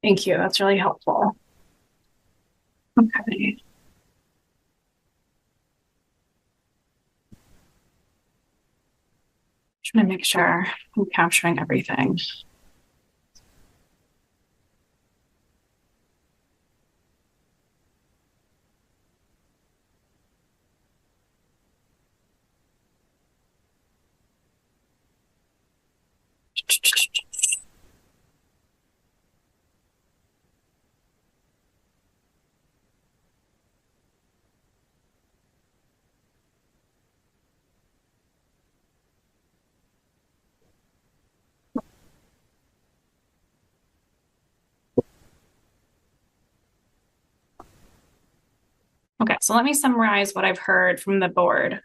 Thank you. That's really helpful. Okay. Trying to make sure I'm capturing everything. Okay, so let me summarize what I've heard from the board,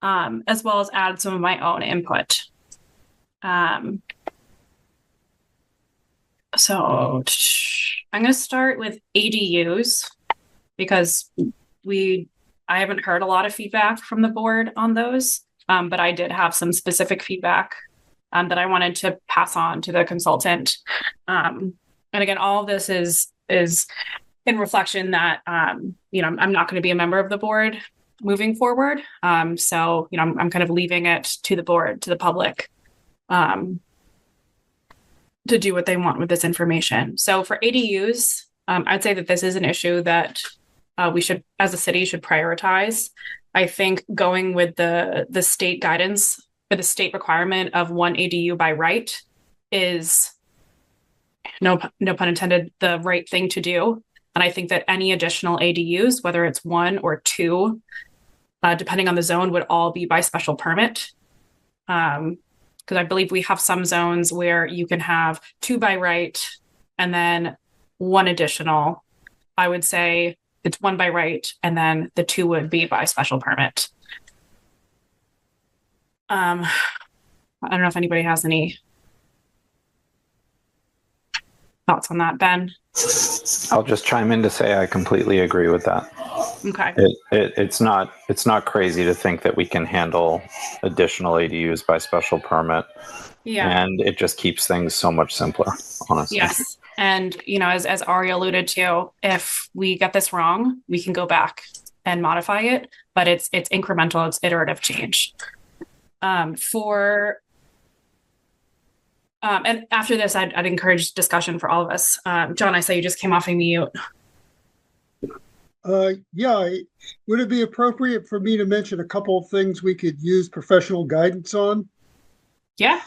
as well as add some of my own input. So I'm going to start with ADUs because I haven't heard a lot of feedback from the board on those, but I did have some specific feedback that I wanted to pass on to the consultant. And again, all of this is in reflection that I'm not going to be a member of the board moving forward. So I'm kind of leaving it to the board, to the public, to do what they want with this information. So for ADUs, I'd say that this is an issue that we should, as a city, should prioritize. I think going with the state guidance or the state requirement of one ADU by right is, no pun intended, the right thing to do. And I think that any additional ADUs, whether it's one or two, depending on the zone, would all be by special permit. Because I believe we have some zones where you can have two by right and then one additional. I would say it's one by right and then the two would be by special permit. I don't know if anybody has any thoughts on that, Ben. I'll just chime in to say I completely agree with that. Okay. It's not crazy to think that we can handle additional ADUs by special permit. Yeah. And it just keeps things so much simpler, honestly. Yes. And, as Ari alluded to, if we get this wrong, we can go back and modify it, but it's incremental, it's iterative change. And after this, I'd encourage discussion for all of us. John, I saw you just came off of mute. Yeah, would it be appropriate for me to mention a couple of things we could use professional guidance on? Yeah.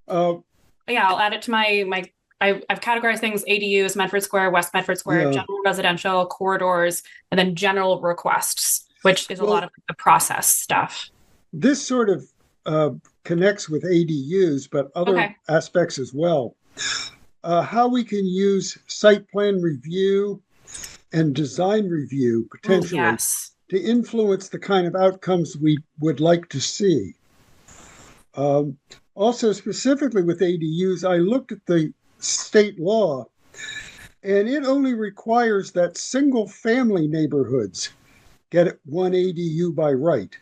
Yeah, I'll add it to I've categorized things: ADUs, Medford Square, West Medford Square, Yeah. general residential, corridors, and then general requests, which is a lot of the process stuff. This sort of connects with ADUs, but other aspects as well. How we can use site plan review and design review potentially to influence the kind of outcomes we would like to see. Also, specifically with ADUs, I looked at the state law, and it only requires that single family neighborhoods get one ADU by right,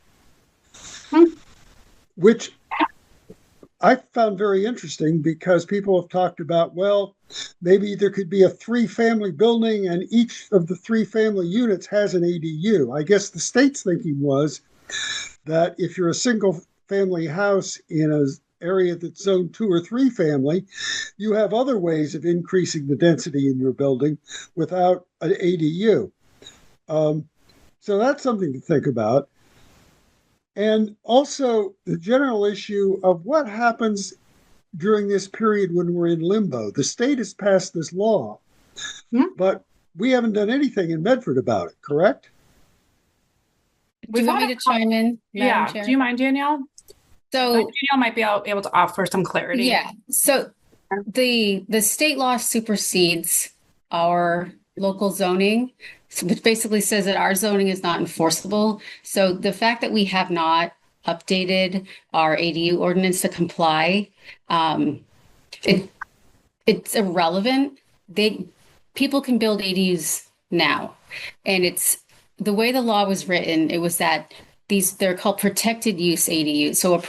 which I found very interesting because people have talked about, well, maybe there could be a 3-family building and each of the 3-family units has an ADU. I guess the state's thinking was that if you're a single family house in an area that's zoned 2 or 3 family, you have other ways of increasing the density in your building without an ADU. So that's something to think about. And also the general issue of what happens during this period when we're in limbo. The state has passed this law, but we haven't done anything in Medford about it, correct? Do you want me to chime in, Madam Chair? Do you mind, Danielle? So Danielle might be able to offer some clarity. Yeah. So the state law supersedes our local zoning, which basically says that our zoning is not enforceable. So the fact that we have not updated our ADU ordinance to comply, it's irrelevant. People can build ADUs now, and it's the way the law was written. It was that they're called protected use ADUs. So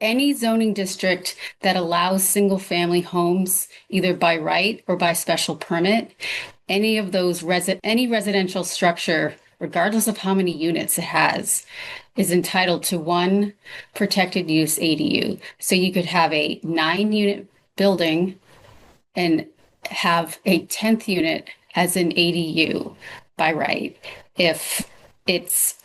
any zoning district that allows single-family homes, either by right or by special permit, any of those any residential structure, regardless of how many units it has, is entitled to one protected use ADU. So you could have a 9-unit building and have a 10th unit as an ADU by right if it's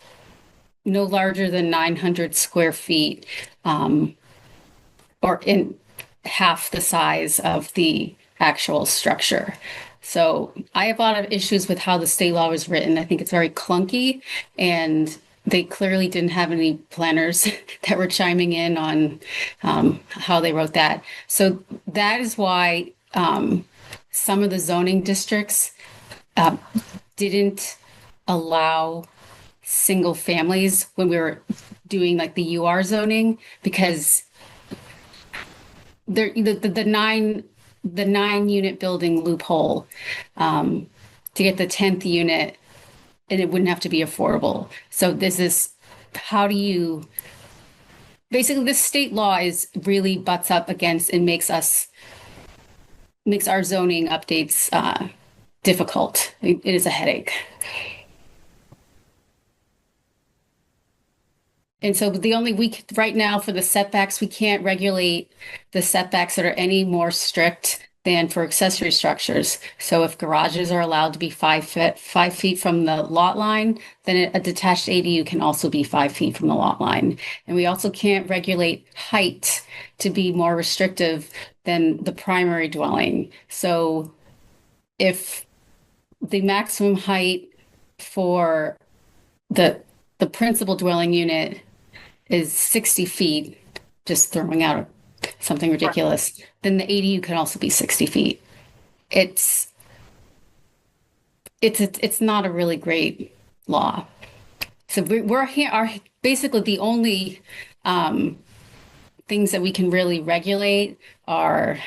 no larger than 900 square feet, or in half the size of the actual structure. So I have a lot of issues with how the state law was written. I think it's very clunky, and they clearly didn't have any planners that were chiming in on how they wrote that. So that is why some of the zoning districts didn't allow single families when we were doing like the UR zoning, because the 9-unit building loophole to get the 10th unit, and it wouldn't have to be affordable. So this is, how do you, basically this state law is really butts up against and makes our zoning updates difficult. It is a headache. And so right now for the setbacks, we can't regulate the setbacks that are any more strict than for accessory structures. So if garages are allowed to be 5 feet from the lot line, then a detached ADU can also be 5 feet from the lot line. And we also can't regulate height to be more restrictive than the primary dwelling. So if the maximum height for the principal dwelling unit is 60 feet, just throwing out something ridiculous, then the ADU can also be 60 feet. It's not a really great law. So we're here are basically the only things that we can really regulate are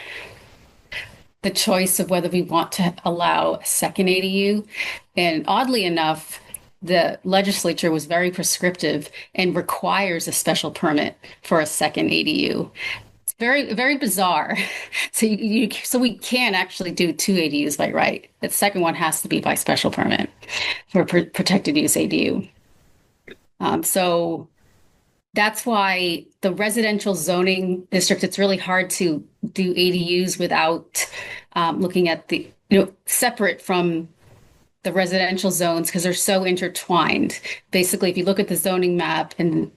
the choice of whether we want to allow a second ADU. And oddly enough, the legislature was very prescriptive and requires a special permit for a second ADU. It's very, very bizarre. So so we can actually do 2 ADUs by right. The second one has to be by special permit for protected use ADU. So that's why the residential zoning district, it's really hard to do ADUs without looking at the, separate from the residential zones, because they're so intertwined. Basically, if you look at the zoning map and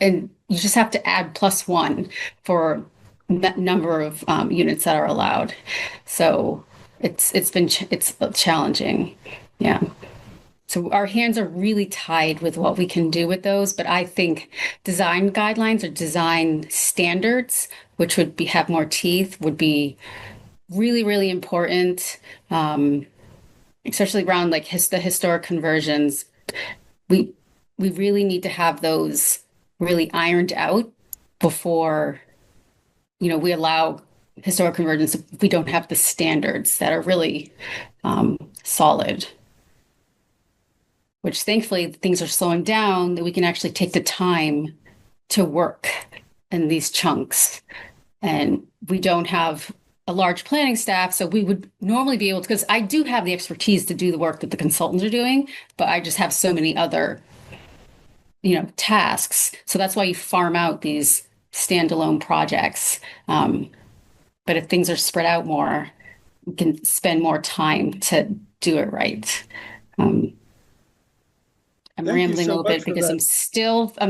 you just have to add +1 for that number of units that are allowed. So it's challenging. Yeah. So our hands are really tied with what we can do with those, but I think design guidelines or design standards, which would have more teeth, would be really, really important. Especially around like the historic conversions. We really need to have those really ironed out before, we allow historic conversions if we don't have the standards that are really solid. Which thankfully things are slowing down, that we can actually take the time to work in these chunks. And we don't have a large planning staff, so we would normally be able to, because I do have the expertise to do the work that the consultants are doing, but I just have so many other, tasks. So that's why you farm out these standalone projects. But if things are spread out more, we can spend more time to do it right. I'm rambling a little bit because I'm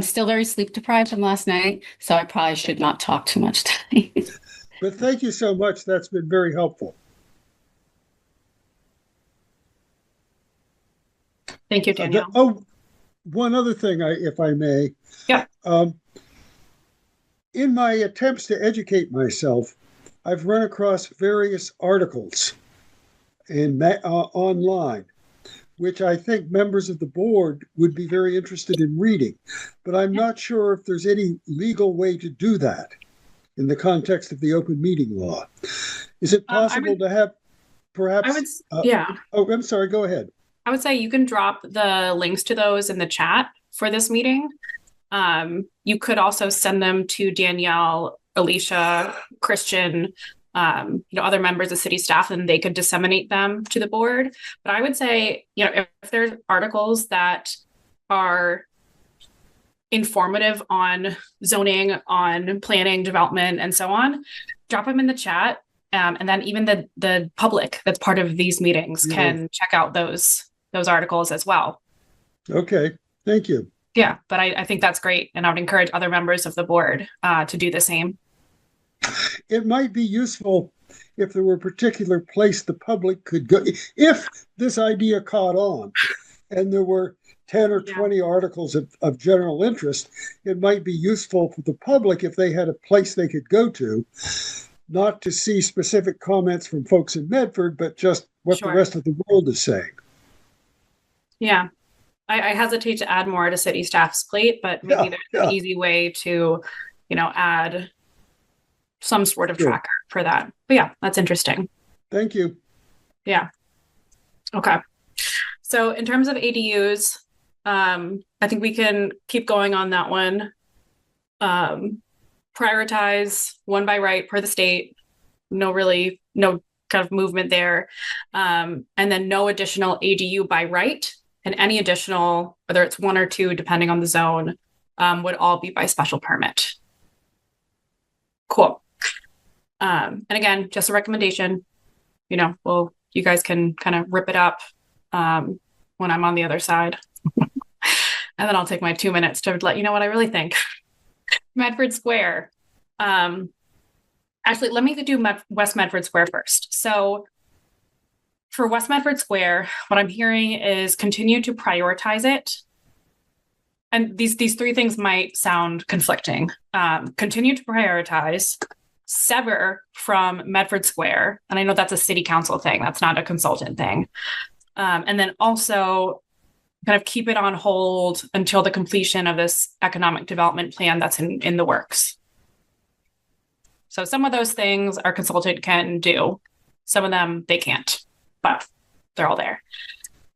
still very sleep deprived from last night, so I probably should not talk too much tonight. But thank you so much. That's been very helpful. Thank you, Danielle. One other thing, if I may. Yeah. In my attempts to educate myself, I've run across various articles online, which I think members of the board would be very interested in reading. But I'm not sure if there's any legal way to do that in the context of the open meeting law. Is it possible to have perhaps... I'm sorry, go ahead. I would say you can drop the links to those in the chat for this meeting. You could also send them to Danielle, Alicia, Christian, other members of city staff, and they could disseminate them to the board. But I would say, if there's articles that are informative on zoning, on planning, development, and so on, drop them in the chat. And then even the public that's part of these meetings can check out those articles as well. Okay, thank you. Yeah, but I think that's great. And I would encourage other members of the board to do the same. It might be useful if there were a particular place the public could go. If this idea caught on and there were 10 or 20 articles of general interest, it might be useful for the public if they had a place they could go to, not to see specific comments from folks in Medford, but just what the rest of the world is saying. Yeah. I hesitate to add more to city staff's plate, but maybe there's an easy way to, add some sort of tracker for that. But yeah, that's interesting. Thank you. Yeah. Okay. So in terms of ADUs, I think we can keep going on that one. Prioritize one by right per the state. No kind of movement there. And then no additional ADU by right. And any additional, whether it's one or two, depending on the zone, would all be by special permit. Cool. And again, just a recommendation. You guys can kind of rip it up when I'm on the other side. And then I'll take my 2 minutes to let you know what I really think. Medford Square. Actually, let me do West Medford Square first. So for West Medford Square, what I'm hearing is continue to prioritize it. And these three things might sound conflicting. Continue to prioritize, sever from Medford Square. And I know that's a city council thing. That's not a consultant thing. And then also kind of keep it on hold until the completion of this economic development plan that's in the works. So some of those things our consultant can do. Some of them they can't, but they're all there.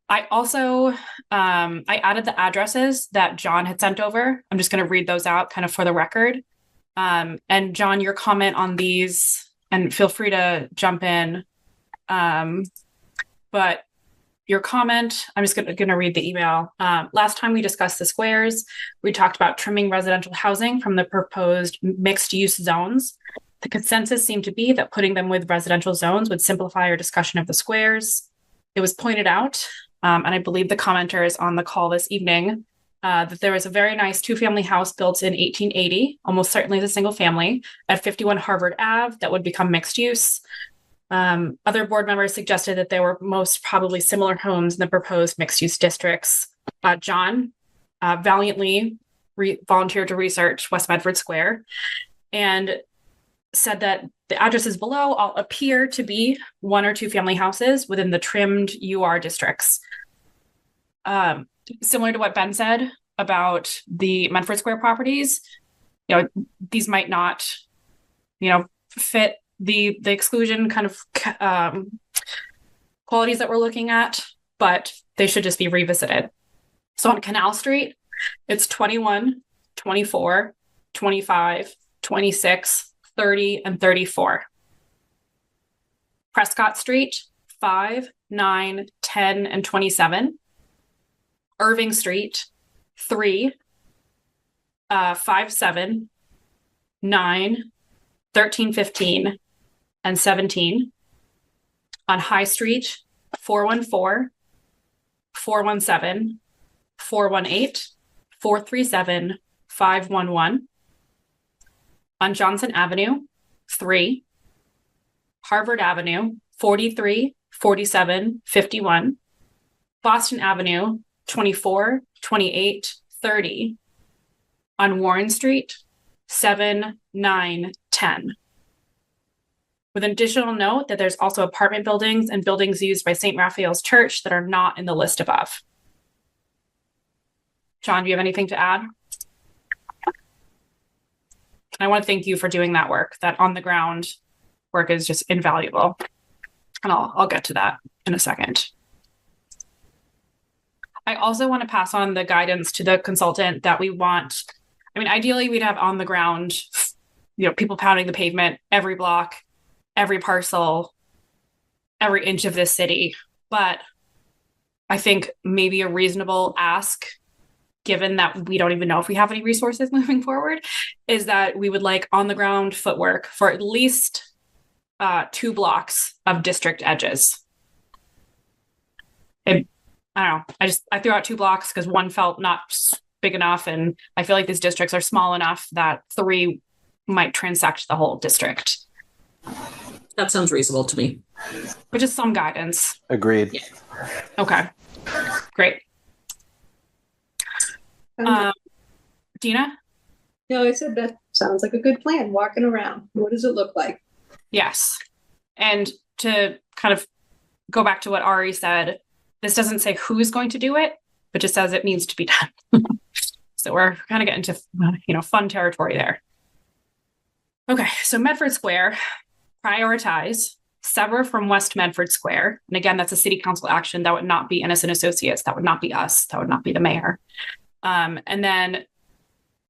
I also, I added the addresses that John had sent over. I'm just going to read those out kind of for the record. And John, your comment on these, and feel free to jump in. But your comment, I'm just going to read the email. Last time we discussed the squares, we talked about trimming residential housing from the proposed mixed use zones. The consensus seemed to be that putting them with residential zones would simplify our discussion of the squares. It was pointed out, and I believe the commenter is on the call this evening, that there was a very nice two-family house built in 1880, almost certainly the single family, at 51 Harvard Ave that would become mixed use. Other board members suggested that there were most probably similar homes in the proposed mixed-use districts. John valiantly volunteered to research West Medford Square and said that the addresses below all appear to be one or two family houses within the trimmed UR districts. Similar to what Ben said about the Medford Square properties, these might not, fit the exclusion kind of qualities that we're looking at, but they should just be revisited. So on Canal Street, it's 21, 24, 25, 26, 30, and 34. Prescott Street, 5, 9, 10, and 27. Irving Street, 3, 5, 7, 9, 13, 15, and 17. On High Street, 414, 417, 418, 437, 511. On Johnson Avenue, 3. Harvard Avenue, 43, 47, 51. Boston Avenue, 24, 28, 30. On Warren Street, 7, 9, 10. With an additional note that there's also apartment buildings and buildings used by St. Raphael's Church that are not in the list above. John, do you have anything to add? I want to thank you for doing that work. That on the ground work is just invaluable. And I'll get to that in a second. I also want to pass on the guidance to the consultant that we want I mean, ideally we'd have on the ground, people pounding the pavement, every block, every parcel, every inch of this city. But I think maybe a reasonable ask, given that we don't even know if we have any resources moving forward, is that we would like on the ground footwork for at least 2 blocks of district edges. I don't know. I threw out 2 blocks because one felt not big enough, and I feel like these districts are small enough that 3 might transect the whole district. That sounds reasonable to me. Which is some guidance. Agreed. Yeah. Okay. Great. Dina? No, I said that sounds like a good plan. Walking around. What does it look like? Yes. And to kind of go back to what Ari said, this doesn't say who's going to do it, but just says it needs to be done. So we're kind of getting to, fun territory there. Okay, so Medford Square, prioritize, sever from West Medford Square. And again, that's a city council action. That would not be Innocent Associates. That would not be us. That would not be the mayor. And then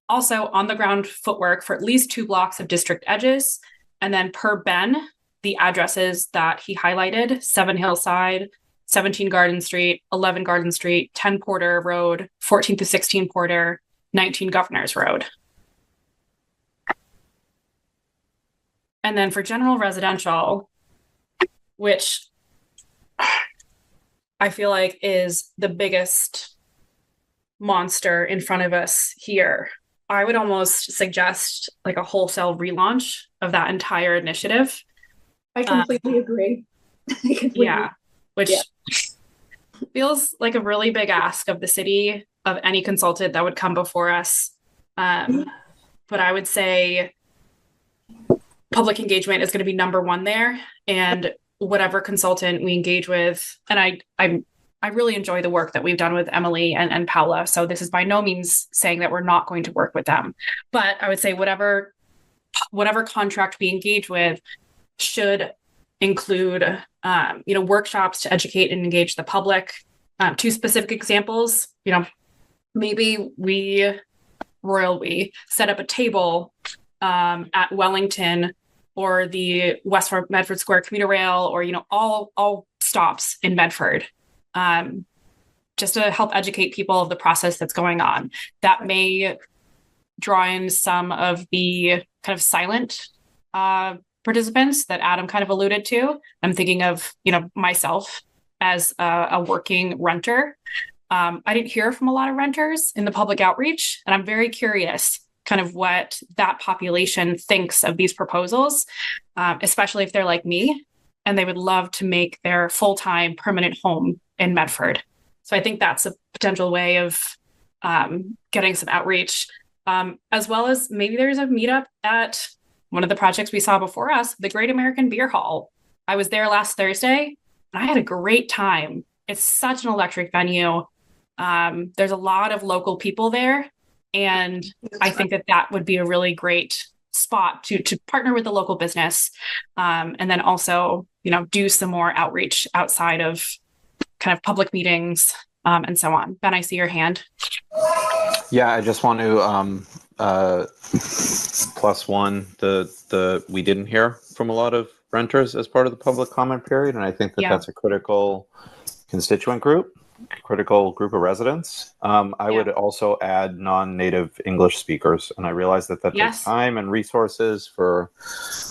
also on the ground footwork for at least 2 blocks of district edges. And then per Ben, the addresses that he highlighted, 7 Hillside, 17 Garden Street, 11 Garden Street, 10 Porter Road, 14 to 16 Porter, 19 Governors Road. And then for general residential, which I feel like is the biggest monster in front of us here, I would almost suggest like a wholesale relaunch of that entire initiative. I completely agree. Yeah, which feels like a really big ask of the city, of any consultant that would come before us. But I would say public engagement is going to be number 1 there, and whatever consultant we engage with. And I really enjoy the work that we've done with Emily and Paula. So this is by no means saying that we're not going to work with them, but I would say whatever contract we engage with should include, workshops to educate and engage the public. 2 specific examples, maybe we set up a table at Wellington or the West Medford Square commuter rail, or, all stops in Medford, just to help educate people of the process that's going on. That may draw in some of the kind of silent participants that Adam kind of alluded to. I'm thinking of, myself as a working renter. I didn't hear from a lot of renters in the public outreach, and I'm very curious kind of what that population thinks of these proposals, especially if they're like me and they would love to make their full-time permanent home in Medford. So I think that's a potential way of getting some outreach, as well as maybe there's a meetup at one of the projects we saw before us, the Great American Beer Hall. I was there last Thursday and I had a great time. It's such an electric venue. There's a lot of local people there. And I think that would be a really great spot to partner with the local business, and then also, do some more outreach outside of kind of public meetings, and so on. Ben, I see your hand. Yeah, I just want to +1 we didn't hear from a lot of renters as part of the public comment period, and I think that's a critical constituent group. Critical group of residents. I would also add non-native English speakers, and I realize that takes time and resources for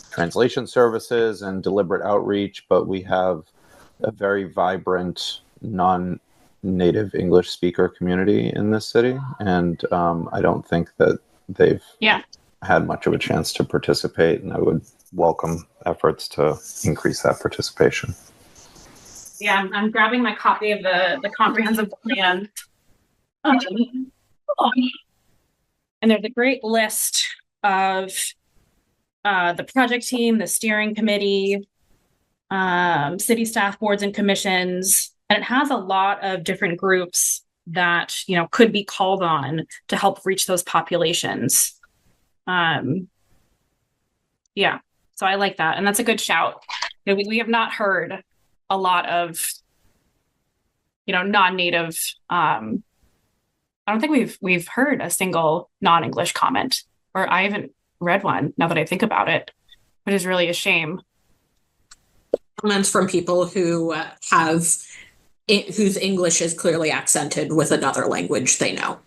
translation services and deliberate outreach, but we have a very vibrant non-native English speaker community in this city, and I don't think that they've had much of a chance to participate, and I would welcome efforts to increase that participation. Yeah, I'm grabbing my copy of the comprehensive plan. And there's a great list of the project team, the steering committee, city staff boards and commissions, and it has a lot of different groups that, could be called on to help reach those populations. So I like that. And that's a good shout. We have not heard a lot of, non-native I don't think we've heard a single non-English comment, or I haven't read one now that I think about it, which is really a shame. Comments from people who whose English is clearly accented with another language they know.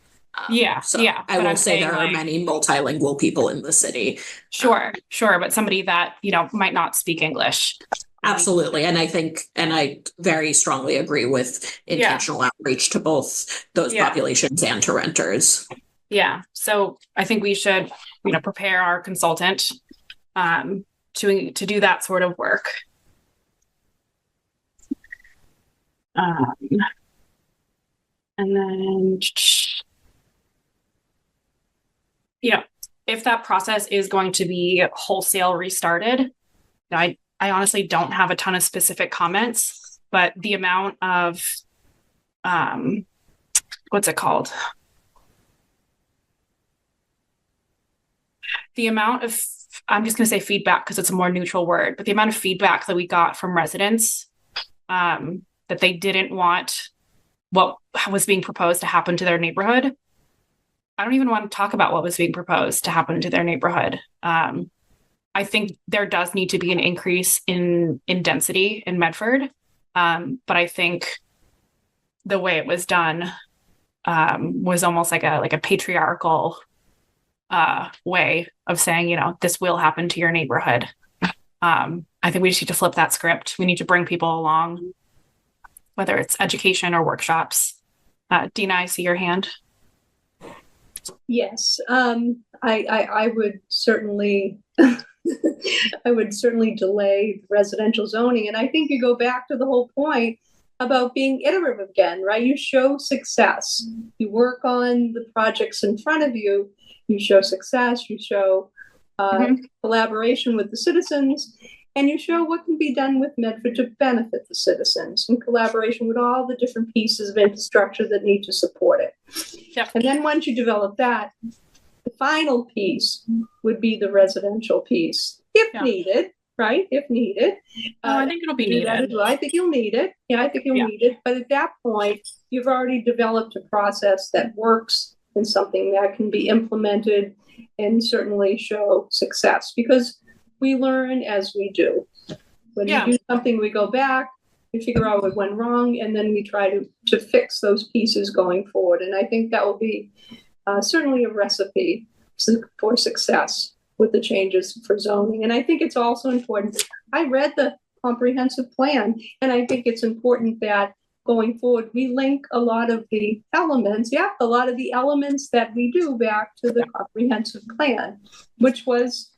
So I will say there are many multilingual people in the city. Sure, but somebody that, might not speak English. Absolutely. And I very strongly agree with intentional outreach to both those populations and to renters. Yeah. So I think we should, prepare our consultant to do that sort of work. And then, if that process is going to be wholesale restarted, I honestly don't have a ton of specific comments, but the amount of, what's it called? The amount of, I'm just going to say feedback because it's a more neutral word, but the amount of feedback that we got from residents that they didn't want what was being proposed to happen to their neighborhood. I don't even want to talk about what was being proposed to happen to their neighborhood. I think there does need to be an increase in density in Medford. But I think the way it was done was almost like a patriarchal way of saying, this will happen to your neighborhood. I think we just need to flip that script. We need to bring people along, whether it's education or workshops. Dina, I see your hand. Yes, I would certainly I would certainly delay residential zoning. And I think you go back to the whole point about being iterative again, right? You show success. You work on the projects in front of you. You show success. You show collaboration with the citizens. And you show what can be done with Medford to benefit the citizens in collaboration with all the different pieces of infrastructure that need to support it. Yep. And then once you develop that, the final piece would be the residential piece, if needed, right? If needed. I think it'll be needed. I think you'll need it. Yeah, I think you'll need it. But at that point, you've already developed a process that works and something that can be implemented and certainly show success, because we learn as we do. When we do something, we go back, we figure out what went wrong, and then we try to fix those pieces going forward. And I think that will be certainly a recipe for success with the changes for zoning. And I think it's also important. I read the comprehensive plan, and I think it's important that going forward, we link a lot of the elements, that we do back to the comprehensive plan, which was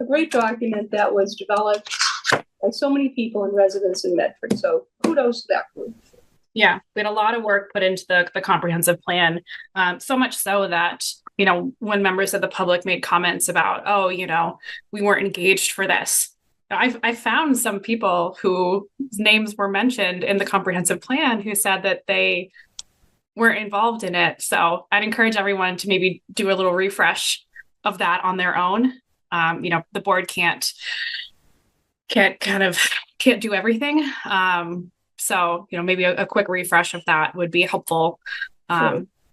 a great document that was developed by so many people and residents in Medford. So kudos to that group. Yeah, we had a lot of work put into the comprehensive plan, so much so that, when members of the public made comments about, we weren't engaged for this. I found some people whose names were mentioned in the comprehensive plan who said that they weren't involved in it. So I'd encourage everyone to maybe do a little refresh of that on their own. The board can't do everything. So, maybe a quick refresh of that would be helpful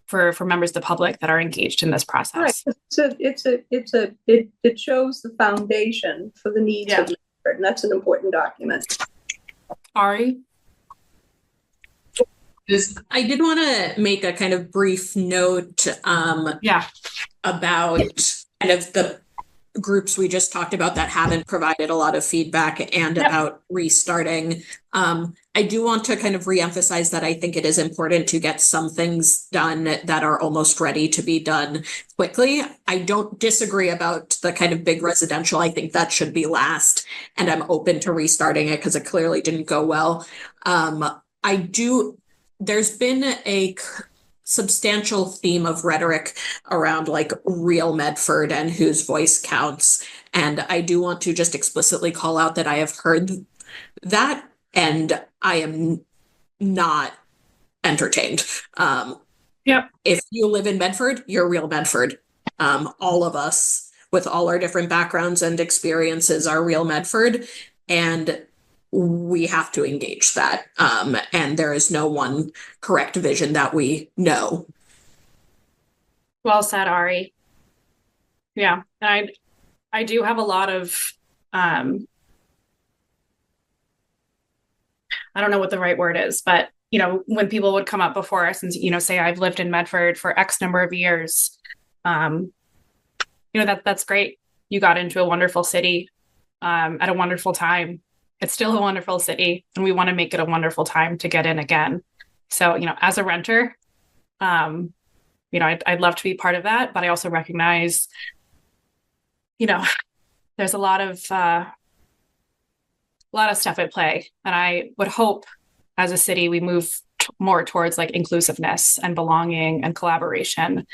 for members of the public that are engaged in this process. Right. So it shows the foundation for the needs of Medford, and that's an important document. Ari? I did want to make a kind of brief note about kind of the groups we just talked about that haven't provided a lot of feedback and about restarting. I do want to kind of reemphasize that I think it is important to get some things done that are almost ready to be done quickly. I don't disagree about the kind of big residential. I think that should be last, and I'm open to restarting it because it clearly didn't go well. There's been a substantial theme of rhetoric around like real Medford and whose voice counts. And I do want to just explicitly call out that I have heard that, and I am not entertained. If you live in Medford, you're real Medford. All of us with all our different backgrounds and experiences are real Medford, and we have to engage that. And there is no one correct vision that we know. Well said, Ari. Yeah, and I do have a lot of I don't know what the right word is, but when people would come up before us and say I've lived in Medford for X number of years, that's great. You got into a wonderful city at a wonderful time. It's still a wonderful city, and we want to make it a wonderful time to get in again. So, as a renter, I'd love to be part of that, but I also recognize, there's a lot of stuff at play, and I would hope as a city we move more towards like inclusiveness and belonging and collaboration.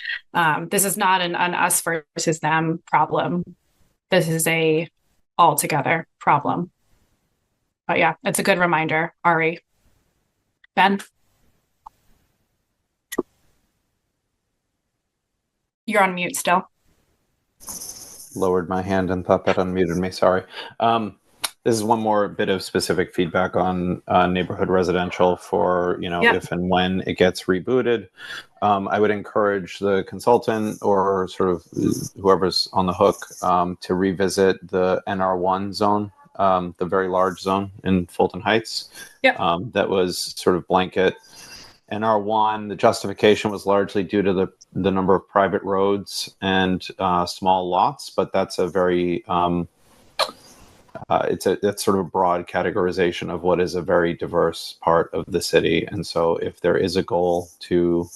This is not an us versus them problem. This is a all together problem. But yeah, it's a good reminder, Ari. Ben? You're on mute still. Lowered my hand and thought that unmuted me. Sorry. This is one more bit of specific feedback on neighborhood residential for, if and when it gets rebooted. I would encourage the consultant or sort of whoever's on the hook to revisit the NR1 zone, the very large zone in Fulton Heights. That was sort of blanket. NR1, the justification was largely due to the number of private roads and small lots, but that's a very it's sort of a broad categorization of what is a very diverse part of the city. And so if there is a goal to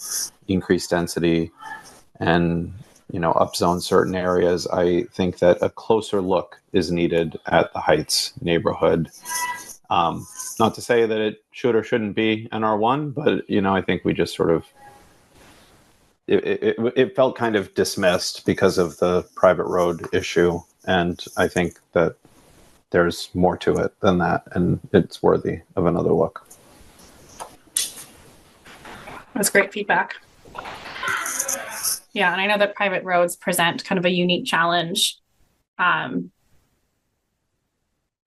increase density and upzone certain areas, I think that a closer look is needed at the Heights neighborhood. Not to say that it should or shouldn't be NR1, but I think we just sort of it felt kind of dismissed because of the private road issue, and I think that there's more to it than that, and it's worthy of another look. That's great feedback. Yeah, and I know that private roads present kind of a unique challenge. And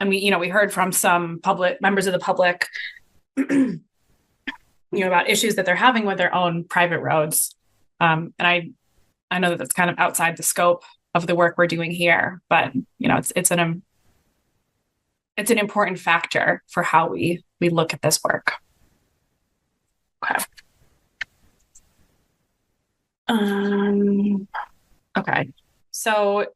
we heard from some members of the public, about issues that they're having with their own private roads. And I know that that's kind of outside the scope of the work we're doing here, but it's an important factor for how we look at this work. Okay. Okay. So,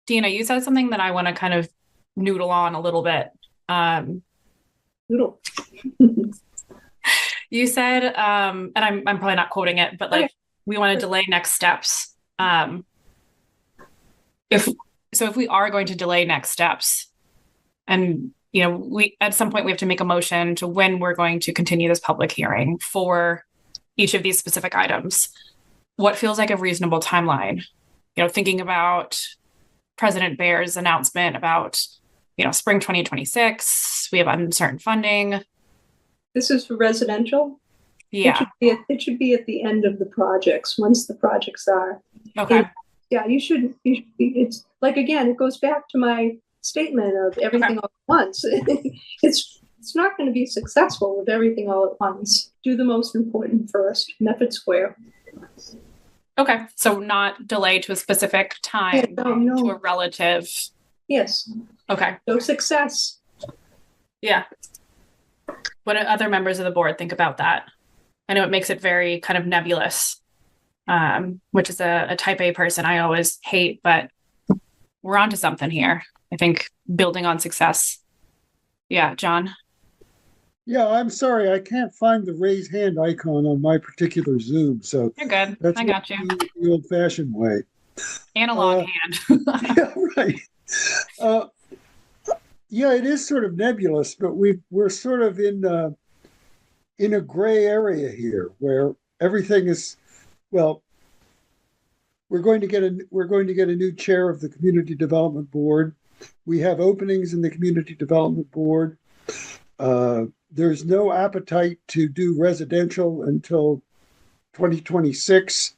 Dina, you said something that I want to kind of noodle on a little bit. Noodle. You said, and I'm probably not quoting it, but like we want to delay next steps. If we are going to delay next steps, and we at some point we have to make a motion to when we're going to continue this public hearing for each of these specific items. What feels like a reasonable timeline? Thinking about President Baer's announcement about spring 2026, we have uncertain funding. This is for residential? Yeah. It should be at the end of the projects, once the projects are. Okay. You should be, it's like, again, it goes back to my statement of everything all at once. It's not going to be successful with everything all at once. Do the most important first, Mefford Square. Okay, so not delay to a specific time, no. to a relative. Yes. Okay. No success. Yeah. What do other members of the board think about that? I know it makes it very kind of nebulous, which is a type A person I always hate, but we're onto something here. I think building on success. Yeah, John? Yeah, I'm sorry. I can't find the raise hand icon on my particular Zoom. So you're good. That's I got you. The old-fashioned way. Analog hand. Yeah, right. Yeah, it is sort of nebulous, but we're sort of in a gray area here where everything is, well, we're going to get a new chair of the Community Development Board. We have openings in the Community Development Board. There's no appetite to do residential until 2026.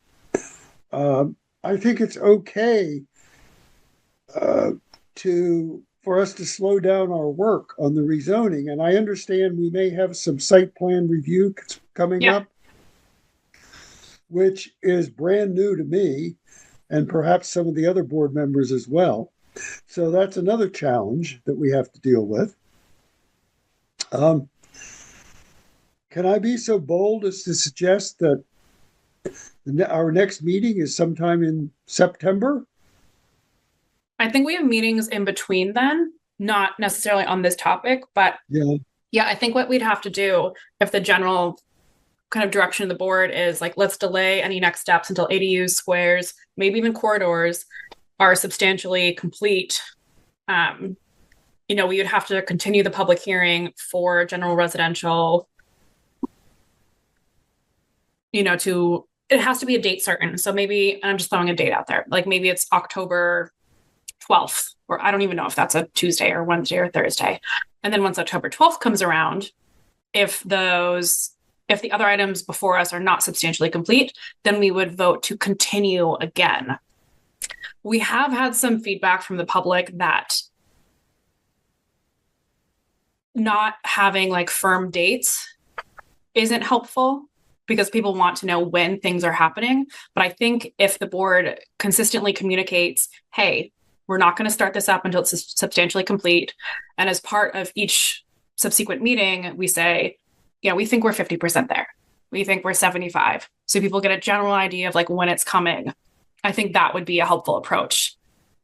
I think it's okay for us to slow down our work on the rezoning. And I understand we may have some site plan review coming up. which is brand new to me and perhaps some of the other board members as well. So that's another challenge that we have to deal with. Can I be so bold as to suggest that our next meeting is sometime in September? I think we have meetings in between then, not necessarily on this topic, but Yeah, I think what we'd have to do if the general kind of direction of the board is like, let's delay any next steps until ADUs, squares, maybe even corridors are substantially complete. We would have to continue the public hearing for general residential, it has to be a date certain. So maybe, and I'm just throwing a date out there, like maybe it's October 12th, or I don't even know if that's a Tuesday or Wednesday or Thursday. And then once October 12th comes around, if the other items before us are not substantially complete, then we would vote to continue again. We have had some feedback from the public that not having like firm dates isn't helpful because people want to know when things are happening. But I think if the board consistently communicates, hey, we're not going to start this up until it's substantially complete. And as part of each subsequent meeting, we say, we think we're 50% there. We think we're 75. So people get a general idea of like when it's coming. I think that would be a helpful approach.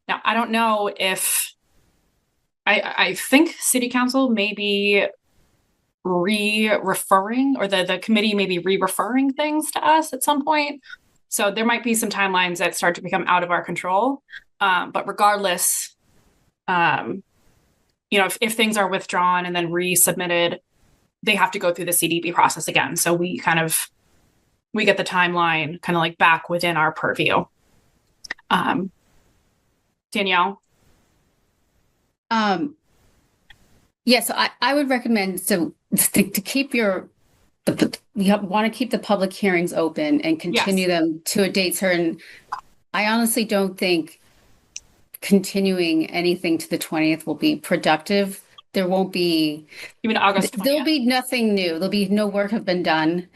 Now, I don't know if I think City Council may be re-referring, or the committee may be re-referring things to us at some point. So there might be some timelines that start to become out of our control. But regardless, if things are withdrawn and then resubmitted, they have to go through the CDB process again. So we get the timeline kind of like back within our purview. Danielle? So I would recommend to keep you want to keep the public hearings open and continue them to a date certain. I honestly don't think continuing anything to the 20th will be productive. There won't be even August 20th. There'll be nothing new. There'll be no work have been done.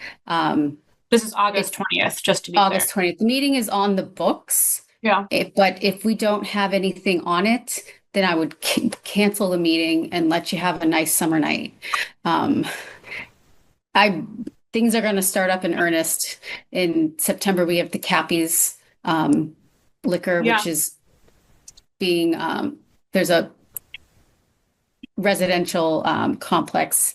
This is August 20th, just to be August clear. 20th. The meeting is on the books. Yeah. But if we don't have anything on it, then I would cancel the meeting and let you have a nice summer night. Things are going to start up in earnest in September. We have the Cappies liquor, which is being there's a residential complex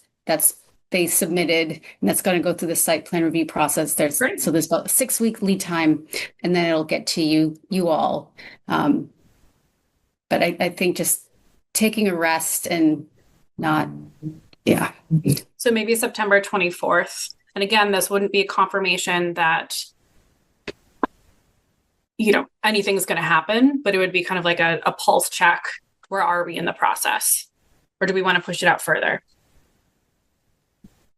they submitted, and that's going to go through the site plan review process. There's about a 6-week lead time, and then it'll get to you all. But I think just taking a rest and not, So maybe September 24th. And again, this wouldn't be a confirmation that, anything's going to happen, but it would be kind of like a pulse check. Where are we in the process? Or do we want to push it out further?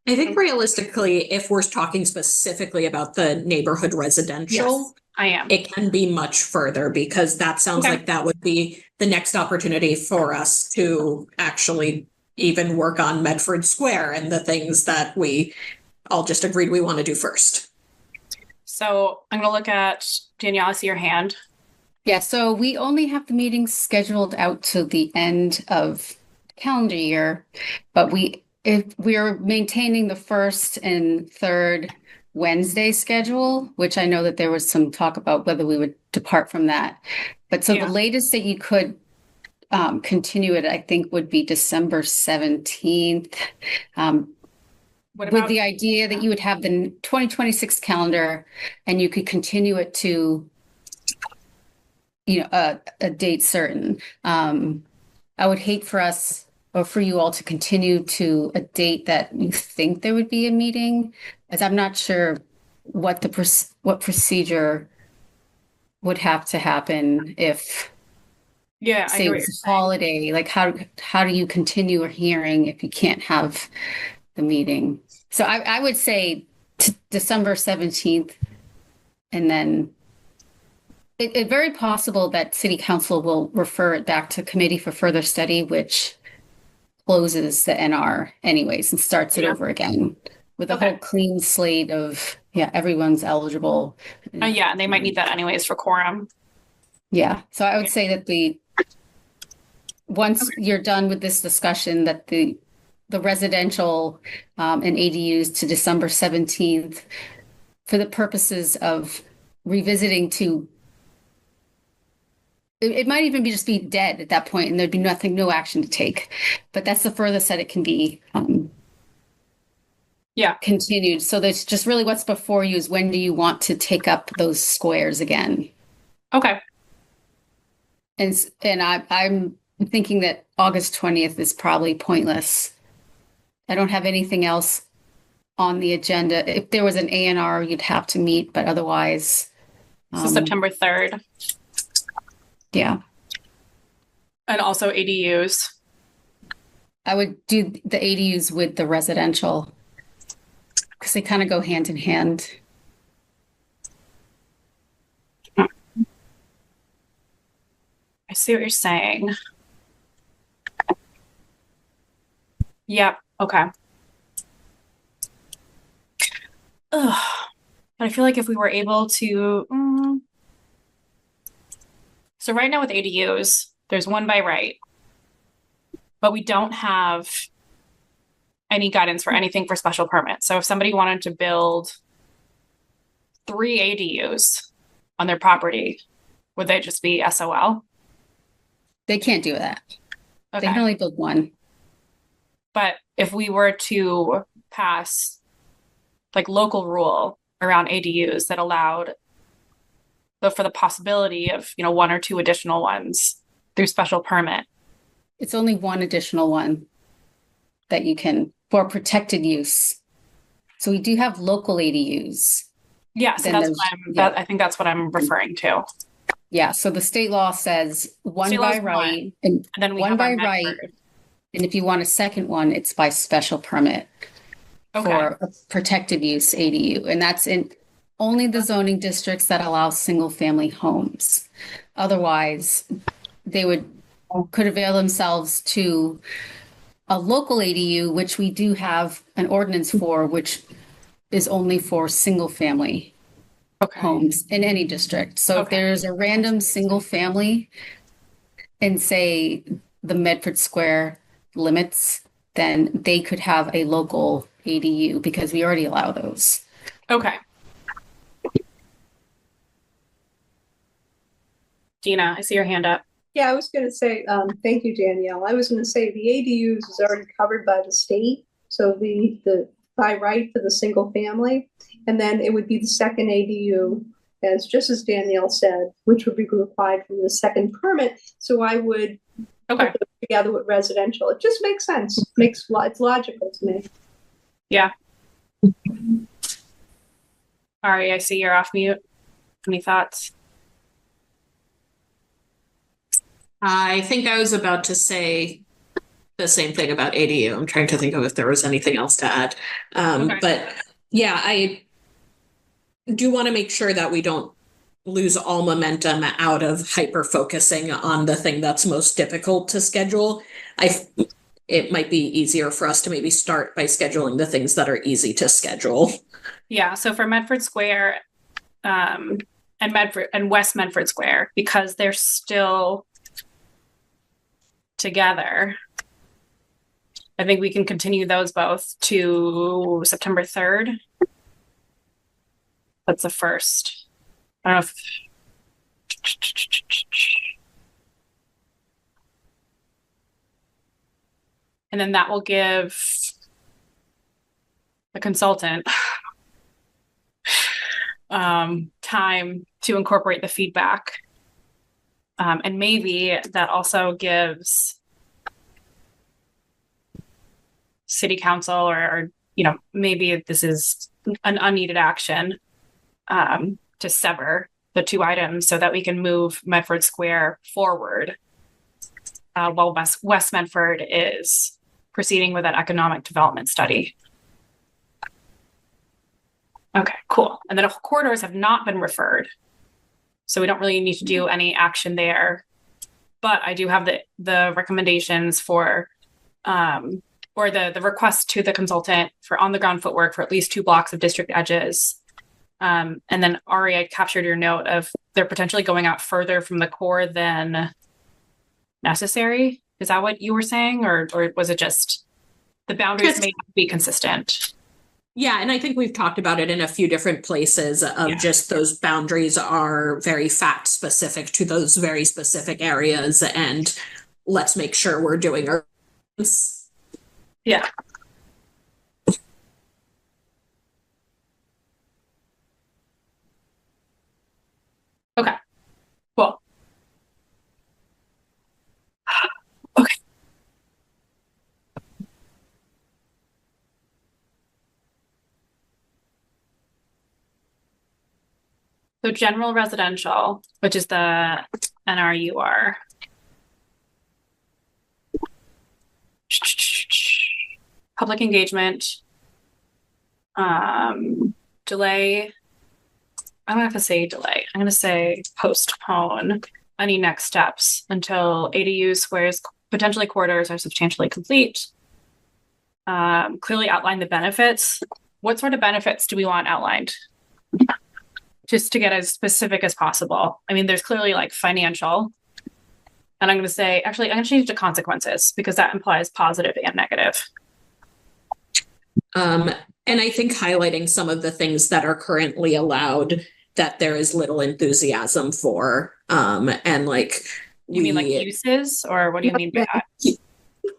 I think realistically, if we're talking specifically about the neighborhood residential, Yes, I am. it can be much further, because that sounds like that would be the next opportunity for us to actually even work on Medford Square and the things that we all just agreed we want to do first. So I'm going to look at Danielle. I see your hand. Yeah, so we only have the meetings scheduled out to the end of calendar year, but we're maintaining the first and third Wednesday schedule, which I know that there was some talk about whether we would depart from that. But so the latest that you could continue it, I think, would be December 17th. With the idea that you would have the 2026 calendar and you could continue it to, a date certain. I would hate for us or for you all to continue to a date that you think there would be a meeting, as I'm not sure what procedure would have to happen if, say, it was a holiday. Like how do you continue a hearing if you can't have the meeting? So I would say December 17th, and then it's very possible that City Council will refer it back to committee for further study, which closes the NR anyways and starts it over again with a whole clean slate of Yeah, everyone's eligible. Yeah, and they might need that anyways for quorum. Yeah, so I would say that once you're done with this discussion, that the residential and ADUs to December 17th, for the purposes of revisiting it might even just be dead at that point, and there'd be no action to take. But that's the furthest that it can be continued. So that's just really what's before you is when do you want to take up those squares again? Okay. And I'm thinking that August 20th is probably pointless. I don't have anything else on the agenda. If there was an A&R, you'd have to meet, but otherwise. So September 3rd. Yeah. And also ADUs. I would do the ADUs with the residential because they kind of go hand in hand. I see what you're saying. Yep. Okay. Ugh. But I feel like if we were able to, so right now with ADUs, there's one by right, but we don't have any guidance for anything for special permit. So if somebody wanted to build 3 ADUs on their property, would they just be SOL? They can't do that. Okay. They can only build one. But if we were to pass like local rule around ADUs that allowed for the possibility of, 1 or 2 additional ones through special permit. It's only one additional one that you can for protected use. So we do have local ADUs. Yeah, so I think that's what I'm referring to. Yeah, so the state law says one by right, and then we one have by right. And if you want a second one, it's by special permit for a protected use ADU. And that's in only the zoning districts that allow single family homes. Otherwise, they could avail themselves to a local ADU, which we do have an ordinance for, which is only for single family homes in any district. So if there's a random single family in, say, the Medford Square limits, then they could have a local ADU because we already allow those. Okay. Gina, I see your hand up. Yeah, I was going to say, thank you, Danielle. I was going to say the ADUs is already covered by the state. So the by right for the single family, and then it would be the second ADU, just as Danielle said, which would be required from the second permit. So I would put them together with residential. It just makes sense. It's logical to me. Yeah. Ari, I see you're off mute. Any thoughts? I think I was about to say the same thing about ADU. I'm trying to think of if there was anything else to add. But yeah, I do want to make sure that we don't lose all momentum out of hyper focusing on the thing that's most difficult to schedule. It might be easier for us to maybe start by scheduling the things that are easy to schedule. Yeah. So for Medford Square and West Medford Square, because they're still together, I think we can continue those both to September 3rd. That's the first. I don't know if and then that will give the consultant time to incorporate the feedback. And maybe that also gives city council or maybe this is an unneeded action to sever the 2 items so that we can move Medford Square forward while West Medford is proceeding with an economic development study. Okay, cool. And then corridors have not been referred, so we don't really need to do any action there. But I do have the recommendations for or the request to the consultant for on-the-ground footwork for at least 2 blocks of district edges And then Ari, I captured your note of they're potentially going out further from the core than necessary. Is that what you were saying? Or was it just the boundaries may not be consistent? Yeah, and I think we've talked about it in a few different places of just those boundaries are very fact specific to those very specific areas, and let's make sure we're doing our. Yeah. Okay. Cool. Okay. So general residential, which is the NRUR. Public engagement. Delay. I don't have to say delay. I'm going to say postpone any next steps until ADU squares, potentially corridors, are substantially complete. Clearly outline the benefits. What sort of benefits do we want outlined? Just to get as specific as possible. I mean, there's clearly like financial. And I'm going to say, actually, I'm going to change to consequences because that implies positive and negative. And I think highlighting some of the things that are currently allowed that there is little enthusiasm for. And like, you mean like uses, or what do you mean by that?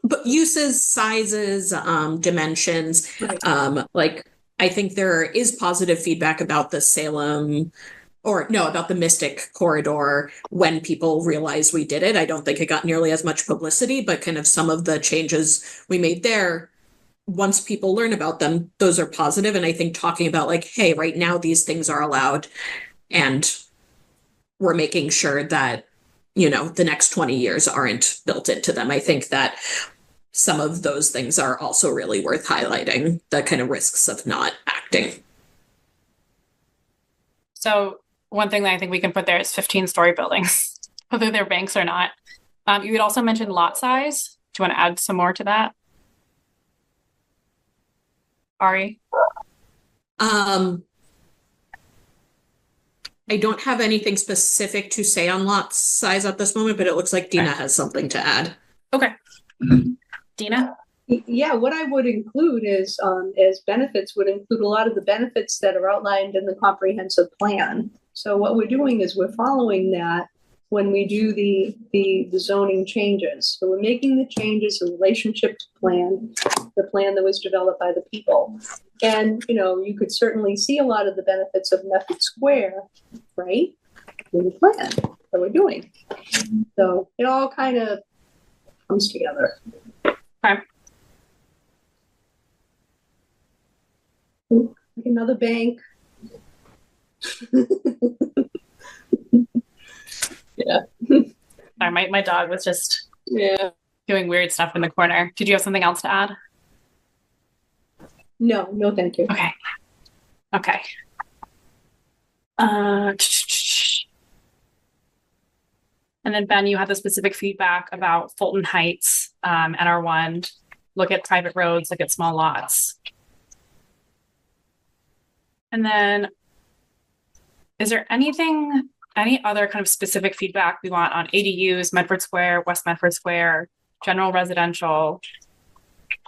But uses, sizes, dimensions, like I think there is positive feedback about the Salem, or no, about the Mystic corridor when people realized we did it. I don't think it got nearly as much publicity, but kind of some of the changes we made there, once people learn about them, those are positive. And I think talking about like, hey, right now these things are allowed and we're making sure that, you know, the next 20 years aren't built into them. I think that some of those things are also really worth highlighting, the kind of risks of not acting. So one thing that I think we can put there is 15-story buildings, whether they're banks or not. You would also mention lot size. Do you want to add some more to that? Ari? I don't have anything specific to say on lot size at this moment, but it looks like Dina has something to add. Okay. Dina? Yeah, what I would include is, as benefits, would include a lot of the benefits that are outlined in the comprehensive plan. So what we're doing is we're following that when we do the zoning changes. So we're making the changes in relationship to the plan that was developed by the people. And, you know, you could certainly see a lot of the benefits of Method Square, right, in the plan that we're doing. So it all kind of comes together. Okay. Like another bank. Yeah. Sorry, my dog was just doing weird stuff in the corner. Did you have something else to add? No, thank you. Okay. And then Ben, you had the specific feedback about Fulton Heights, NR1, look at private roads, look at small lots. And then is there any other kind of specific feedback we want on ADUs, Medford Square, West Medford Square, general residential,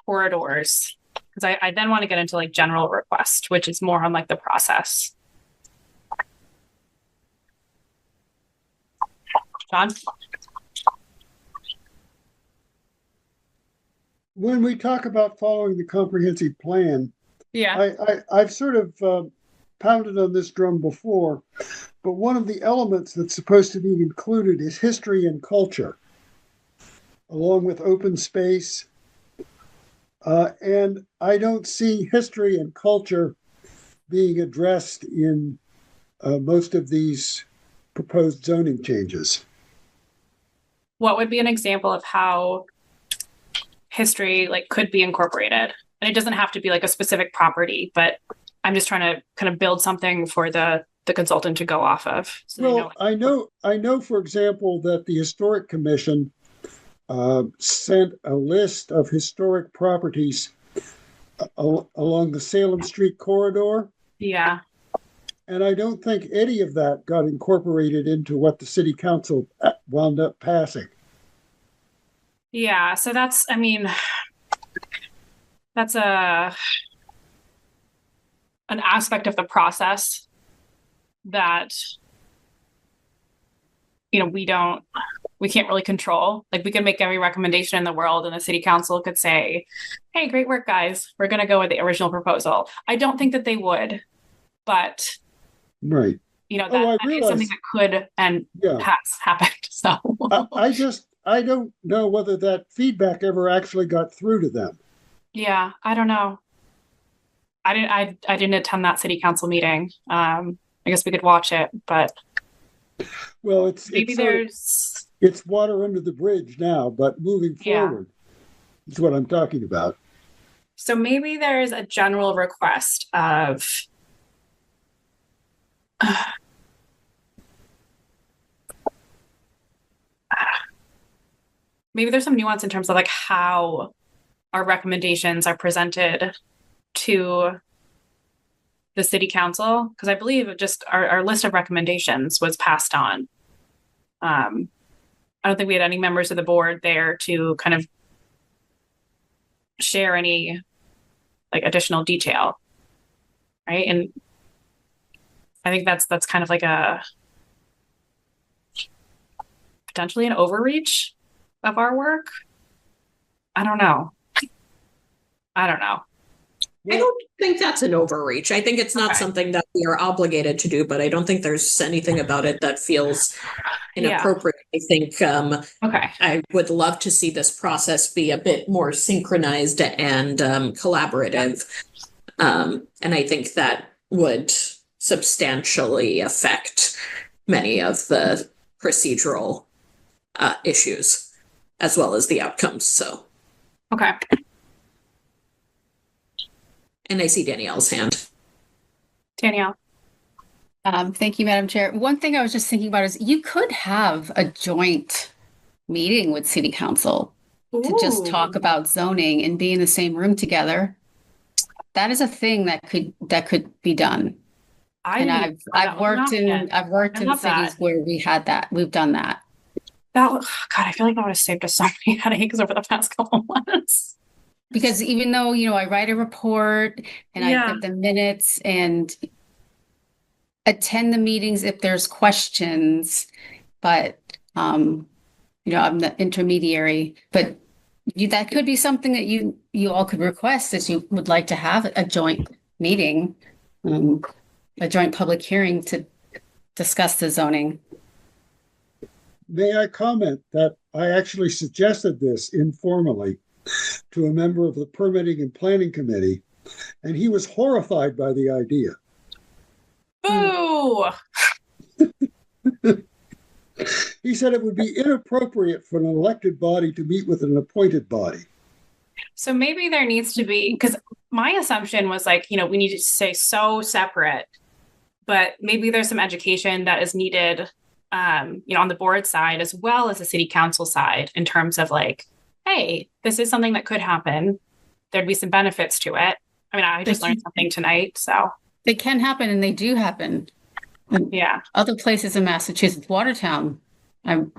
corridors? Because I then want to get into like general request, which is more on like the process. John? When we talk about following the comprehensive plan, I've sort of pounded on this drum before, but one of the elements that's supposed to be included is history and culture, along with open space. And I don't see history and culture being addressed in most of these proposed zoning changes. What would be an example of how history like could be incorporated? And it doesn't have to be like a specific property, but I'm just trying to kind of build something for the consultant to go off of. So well, I know, for example, that the Historic Commission sent a list of historic properties along the Salem Street corridor. Yeah. And I don't think any of that got incorporated into what the city council wound up passing. Yeah, so that's, I mean, that's an aspect of the process that, you know, we can't really control. Like, we can make every recommendation in the world, and the city council could say, hey, great work, guys. We're going to go with the original proposal. I don't think that they would, but, Right. you know, Oh, I that is something realize. that could and Yeah. has happened. So, I don't know whether that feedback ever actually got through to them. yeah, I don't know. I didn't attend that city council meeting. I guess we could watch it, but Well, maybe there's, it's water under the bridge now, but moving Yeah. forward is what I'm talking about. so maybe there's a general request of maybe there's some nuance in terms of like how our recommendations are presented to the city council, because I believe just our list of recommendations was passed on. I don't think we had any members of the board there to kind of share any like additional detail, right? And I think that's kind of like a potentially an overreach of our work. I don't know. I don't think that's an overreach. I think it's not Okay. something that we are obligated to do, but I don't think there's anything about it that feels Yeah. inappropriate. I think Okay. I would love to see this process be a bit more synchronized and collaborative. And I think that would substantially affect many of the procedural issues as well as the outcomes. So, Okay. and I see Danielle's hand. Danielle. Thank you, Madam Chair. One thing I was just thinking about is you could have a joint meeting with City Council to just talk about zoning and be in the same room together. That is a thing that could be done. And I've worked in love that. cities where we had that. We've done that. God, I feel like that would have saved us so many headaches over the past couple months. Because even though, I write a report and I Yeah. give the minutes and attend the meetings if there's questions, but I'm the intermediary, but that could be something that you all could request if you would like to have a joint meeting, a joint public hearing to discuss the zoning. May I comment that I actually suggested this informally to a member of the Permitting and Planning Committee, and he was horrified by the idea. Boo! He said it would be inappropriate for an elected body to meet with an appointed body. So maybe there needs to be, because my assumption was like, we need to stay so separate, but maybe there's some education that is needed, on the board side as well as the city council side in terms of like, hey, this is something that could happen. There'd be some benefits to it. I mean, I just learned something tonight, so. They can happen and they do happen. Yeah. Other places in Massachusetts, Watertown, when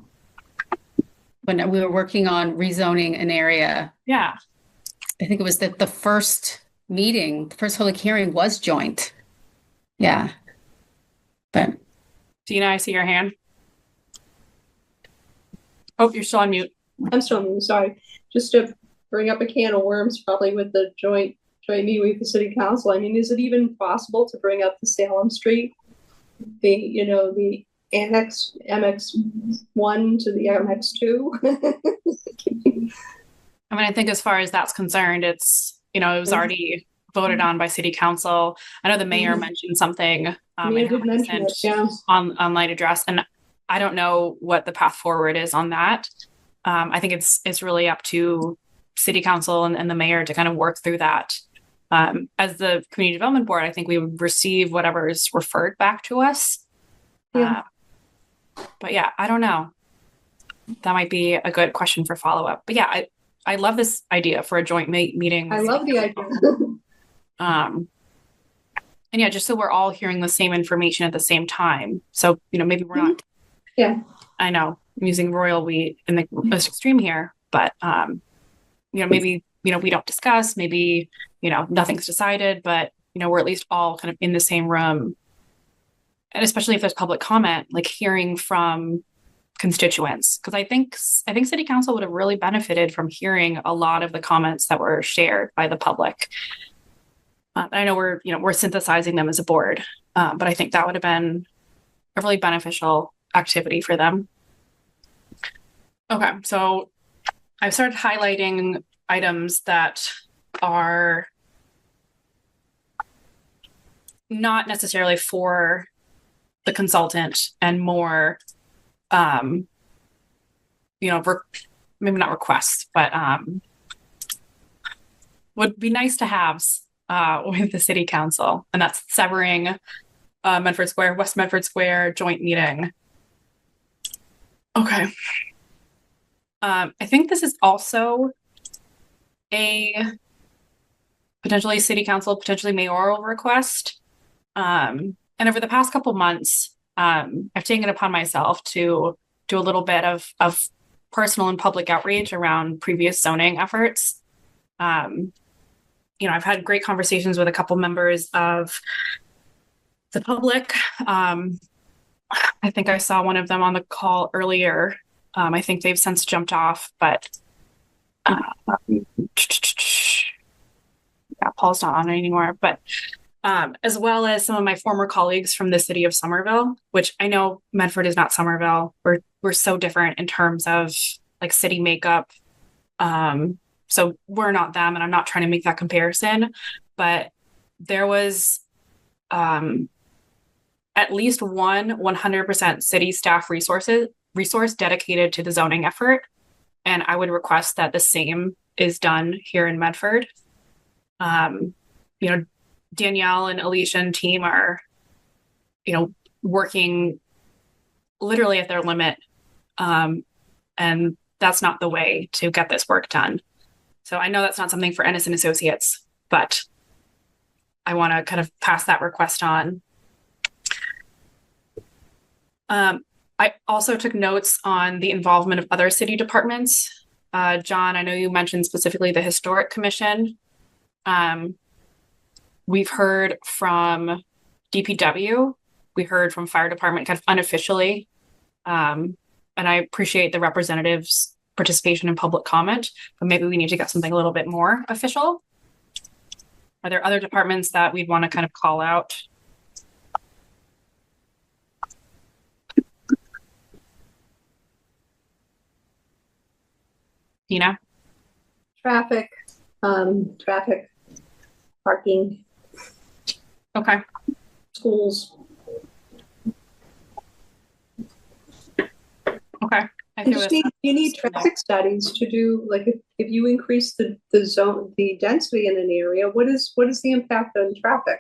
we were working on rezoning an area, Yeah. I think it was that the first meeting, the first public hearing was joint. Yeah. But Dina, I see your hand. Oh, you're still on mute. I'm still moving, sorry. Just to bring up a can of worms, probably with the joint meeting with the city council. I mean, is it even possible to bring up the Salem Street, the annex MX1 to the MX2? I mean, I think as far as that's concerned, it's, it was already voted on by city council. I know the mayor mentioned something in her recent online address, and I don't know what the path forward is on that. I think it's really up to city council and the mayor to kind of work through that. As the community development board, I think we would receive whatever is referred back to us. Yeah. But yeah, I don't know. That might be a good question for follow-up. But yeah, I love this idea for a joint meeting. I love the idea. And yeah, just so we're all hearing the same information at the same time. So, maybe we're not, Yeah. I know I'm using royal we in the most extreme here, but, maybe, we don't discuss, maybe, nothing's decided, but, we're at least all kind of in the same room. And especially if there's public comment, like hearing from constituents, because I think city council would have really benefited from hearing a lot of the comments that were shared by the public. I know we're synthesizing them as a board, but I think that would have been a really beneficial activity for them. Okay, so I've started highlighting items that are not necessarily for the consultant and more, maybe not requests, but would be nice to have with the city council, and that's severing West Medford Square joint meeting. Okay. I think this is also a potentially city council, potentially mayoral request. And over the past couple months, I've taken it upon myself to do a little bit of personal and public outreach around previous zoning efforts. I've had great conversations with a couple members of the public. I think I saw one of them on the call earlier. I think they've since jumped off, but Paul's not on it anymore. But as well as some of my former colleagues from the city of Somerville, which I know Medford is not Somerville. We're so different in terms of like city makeup. So we're not them, and I'm not trying to make that comparison, but there was at least one 100% city staff resource dedicated to the zoning effort. And I would request that the same is done here in Medford. Danielle and Alicia and team are, working literally at their limit. And that's not the way to get this work done. So I know that's not something for Ennis and Associates, but I want to kind of pass that request on. I also took notes on the involvement of other city departments. John, I know you mentioned specifically the Historic Commission. We've heard from DPW. We heard from Fire Department kind of unofficially. And I appreciate the representatives' participation in public comment, but maybe we need to get something a little bit more official. Are there other departments that we'd want to kind of call out? Tina? Traffic, parking. Okay. Schools. Okay. You need traffic studies to do, like, if you increase the density in an area, what is the impact on traffic?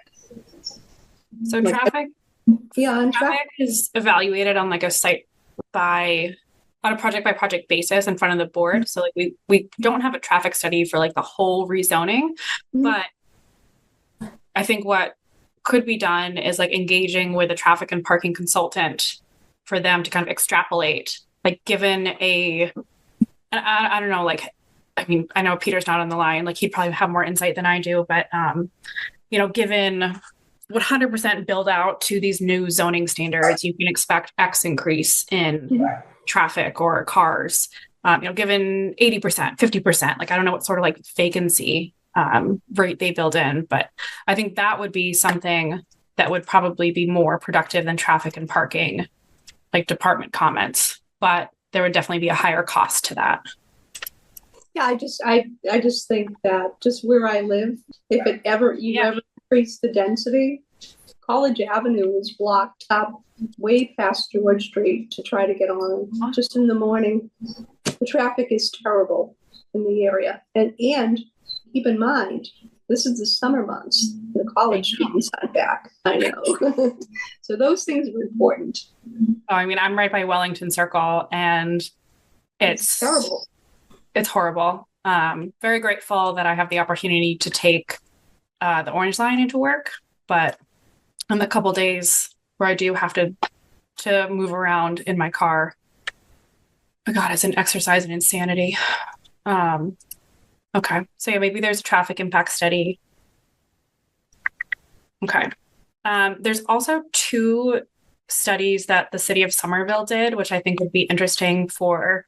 So Like, traffic is evaluated on like a project by project basis in front of the board. So like we don't have a traffic study for like the whole rezoning, but I think what could be done is like engaging with a traffic and parking consultant for them to kind of extrapolate, like given I don't know, like, I mean, I know Peter's not on the line, like he'd probably have more insight than I do, but given 100% build out to these new zoning standards, you can expect X increase in traffic or cars, given 80%, 50%, like, I don't know what sort of like vacancy rate they build in, but I think that would be something that would probably be more productive than traffic and parking, like department comments, but there would definitely be a higher cost to that. Yeah, I just think that just where I live, if it ever increase the density, College Avenue was blocked up way past George Street to try to get on just in the morning. The traffic is terrible in the area. And keep in mind, this is the summer months. The college students aren't back. I know. So those things are important. Oh, I mean, I'm right by Wellington Circle, and it's terrible. It's horrible. Very grateful that I have the opportunity to take the Orange Line into work, but and the couple days where I do have to move around in my car. Oh God, it's an exercise in insanity. Okay, so yeah, maybe there's a traffic impact study. Okay. There's also 2 studies that the city of Somerville did, which I think would be interesting for,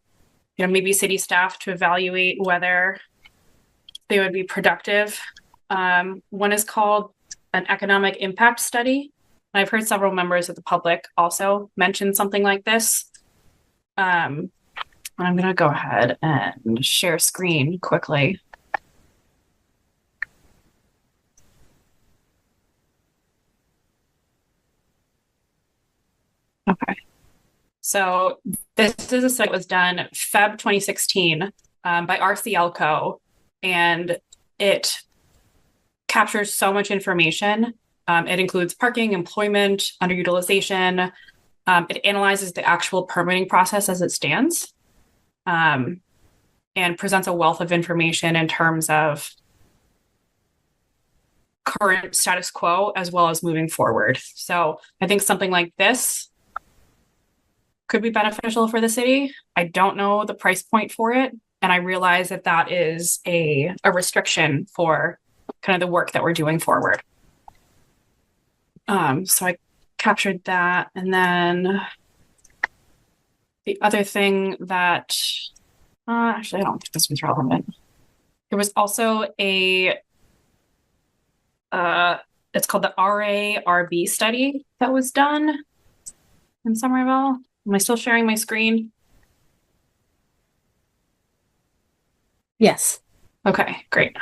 maybe city staff to evaluate whether they would be productive. One is called an economic impact study. I've heard several members of the public also mention something like this. I'm going to go ahead and share screen quickly. Okay. So this is a study that was done Feb 2016 by RCLCO, and it captures so much information. It includes parking, employment, underutilization. It analyzes the actual permitting process as it stands, and presents a wealth of information in terms of current status quo as well as moving forward. So I think something like this could be beneficial for the city. I don't know the price point for it, and I realize that that is a restriction for kind of the work that we're doing forward. So I captured that, and then the other thing that actually I don't think this was relevant. There was also a it's called the RARB study that was done in Somerville. Am I still sharing my screen? Yes. Okay, great.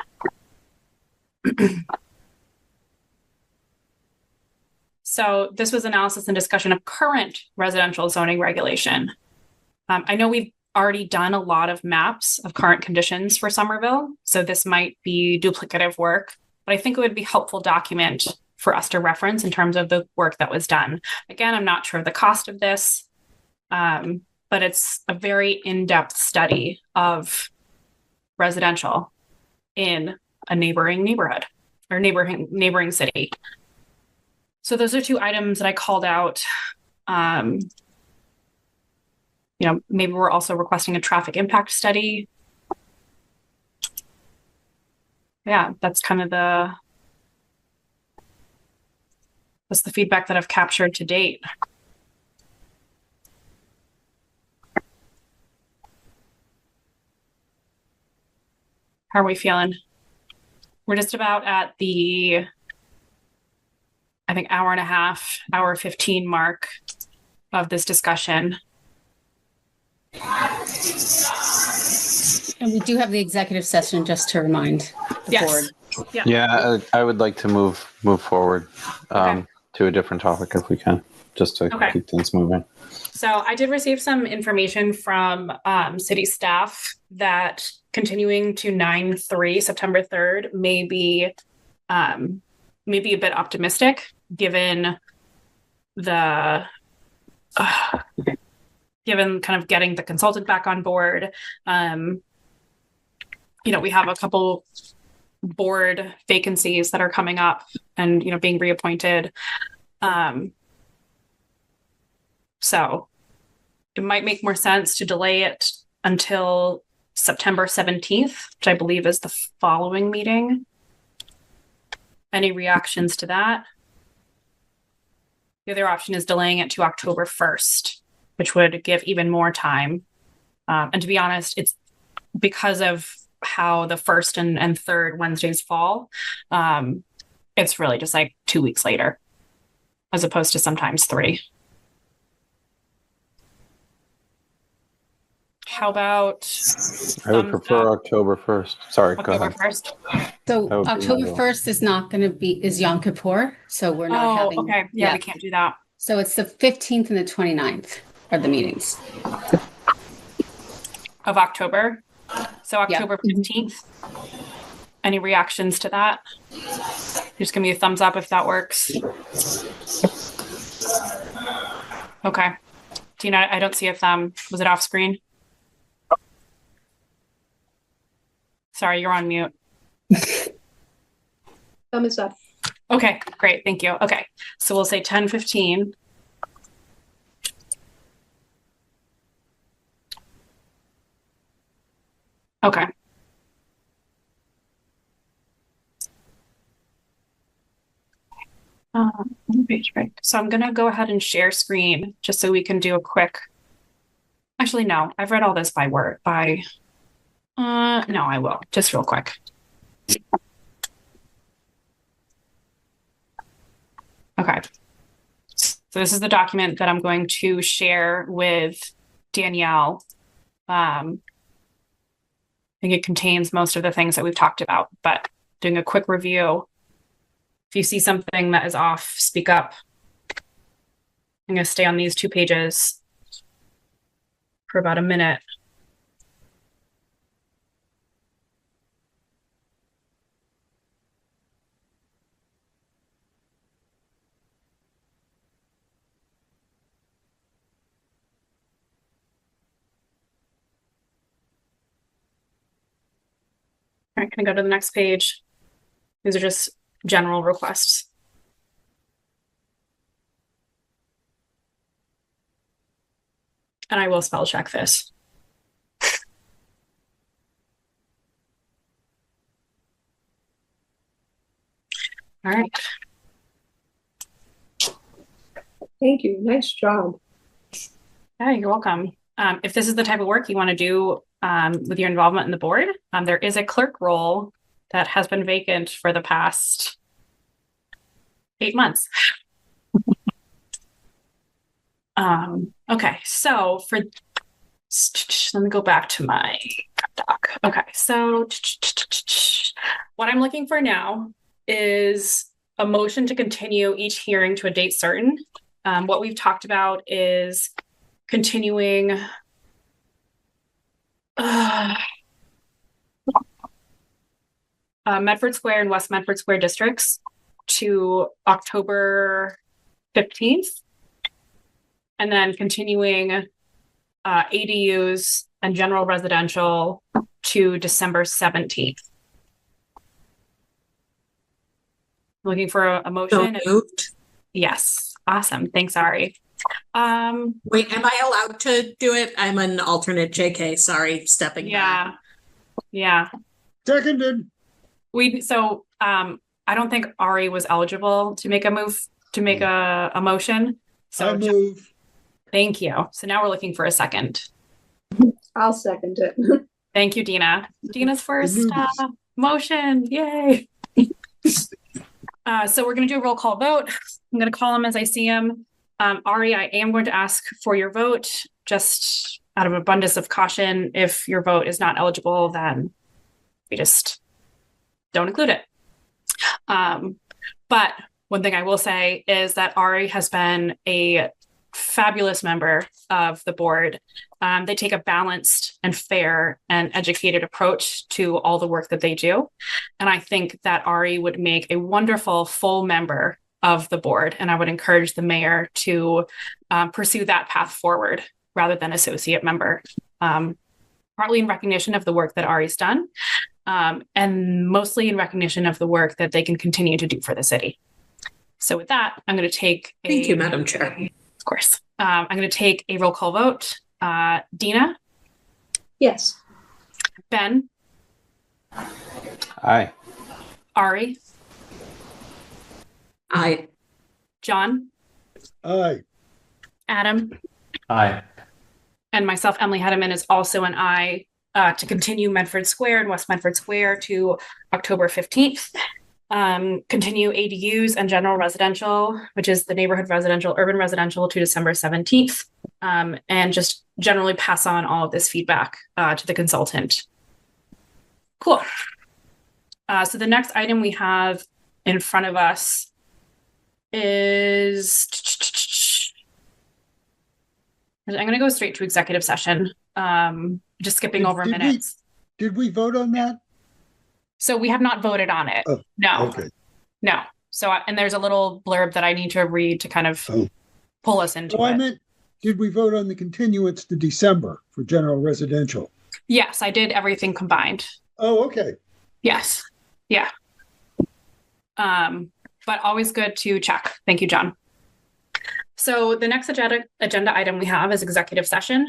So this was analysis and discussion of current residential zoning regulation. I know we've already done a lot of maps of current conditions for Somerville, so this might be duplicative work, but I think it would be a helpful document for us to reference in terms of the work that was done. Again, I'm not sure of the cost of this, but it's a very in-depth study of residential in a neighboring neighborhood or neighboring city. So those are 2 items that I called out. Maybe we're also requesting a traffic impact study. Yeah, that's kind of that's the feedback that I've captured to date. How are we feeling? We're just about at the, I think, hour and a half, hour 15 mark of this discussion. And we do have the executive session, just to remind the board. Yeah, I would like to move forward to a different topic if we can, just to keep things moving. So I did receive some information from city staff that continuing to 9/3, September 3rd, may be a bit optimistic given the given kind of getting the consultant back on board. We have a couple board vacancies that are coming up and being reappointed. So it might make more sense to delay it until September 17th, which I believe is the following meeting. Any reactions to that? The other option is delaying it to October 1st, which would give even more time. And to be honest, it's because of how the first and third Wednesdays fall. It's really just like 2 weeks later, as opposed to sometimes 3. How about? I would prefer October 1st. Sorry, go ahead. October 1st. So October 1st is not going to is Yom Kippur, so we're not having. Okay. Yeah, we can't do that. So it's the 15th and the 29th are the meetings of October. So October 15th. Any reactions to that? Just give me a thumbs up if that works. Okay. Tina, I don't see a thumb. Was it off screen? Sorry, you're on mute. Thumb is up. Okay, great. Thank you. Okay. So we'll say 10:15. Okay. Page break. So I'm gonna go ahead and share screen just so we can do a quick. Actually, no, I've read all this by word by. No, I will just real quick. Okay. So this is the document that I'm going to share with Danielle. I think it contains most of the things that we've talked about, but doing a quick review. If you see something that is off, speak up. I'm going to stay on these 2 pages for about a minute. All right, can I go to the next page? These are just general requests. And I will spell check this. All right. Thank you. Nice job. Yeah, you're welcome. If this is the type of work you want to do with your involvement in the board, there is a clerk role that has been vacant for the past 8 months. Okay, so let me go back to my doc. Okay, so what I'm looking for now is a motion to continue each hearing to a date certain. What we've talked about is continuing Medford Square and West Medford Square districts to October 15th, and then continuing ADUs and general residential to December 17th. Looking for a motion. So moved. Yes. Awesome. Thanks, Ari. Wait, am I allowed to do it? I'm an alternate JK. Sorry, stepping back. Yeah. Seconded. I don't think Ari was eligible to make a motion. So I move. Thank you. So now we're looking for a second. I'll second it. Thank you, Dina. Dina's first motion. Yay. So we're going to do a roll call vote. I'm going to call them as I see them. Ari, I am going to ask for your vote, just out of abundance of caution. If your vote is not eligible, then we just don't include it. But one thing I will say is that Ari has been a fabulous member of the board. They take a balanced and fair and educated approach to all the work that they do. And I think that Ari would make a wonderful full member of the board. And I would encourage the mayor to pursue that path forward rather than associate member, partly in recognition of the work that Ari's done, and mostly in recognition of the work that they can continue to do for the city. So with that, I'm going to take Thank you, Madam Chair. Of course. I'm going to take a roll call vote. Dina? Yes. Ben? Aye. Ari? Aye. John? Aye. Adam? Aye. And myself, Emily Hedeman, is also an aye to continue Medford Square and West Medford Square to October 15th. Continue ADUs and general residential, which is the neighborhood residential, urban residential, to December 17th. And just generally pass on all of this feedback to the consultant. Cool. So the next item we have in front of us is, I'm going to go straight to executive session, just skipping over minutes. Did we vote on that? So we have not voted on it. Oh, no. Okay. No. So, and there's a little blurb that I need to read to kind of pull us into it. I meant, did we vote on the continuance to December for general residential? Yes, I did everything combined. Oh, okay. Yes. Yeah. but always good to check. Thank you, John. So the next agenda item we have is executive session.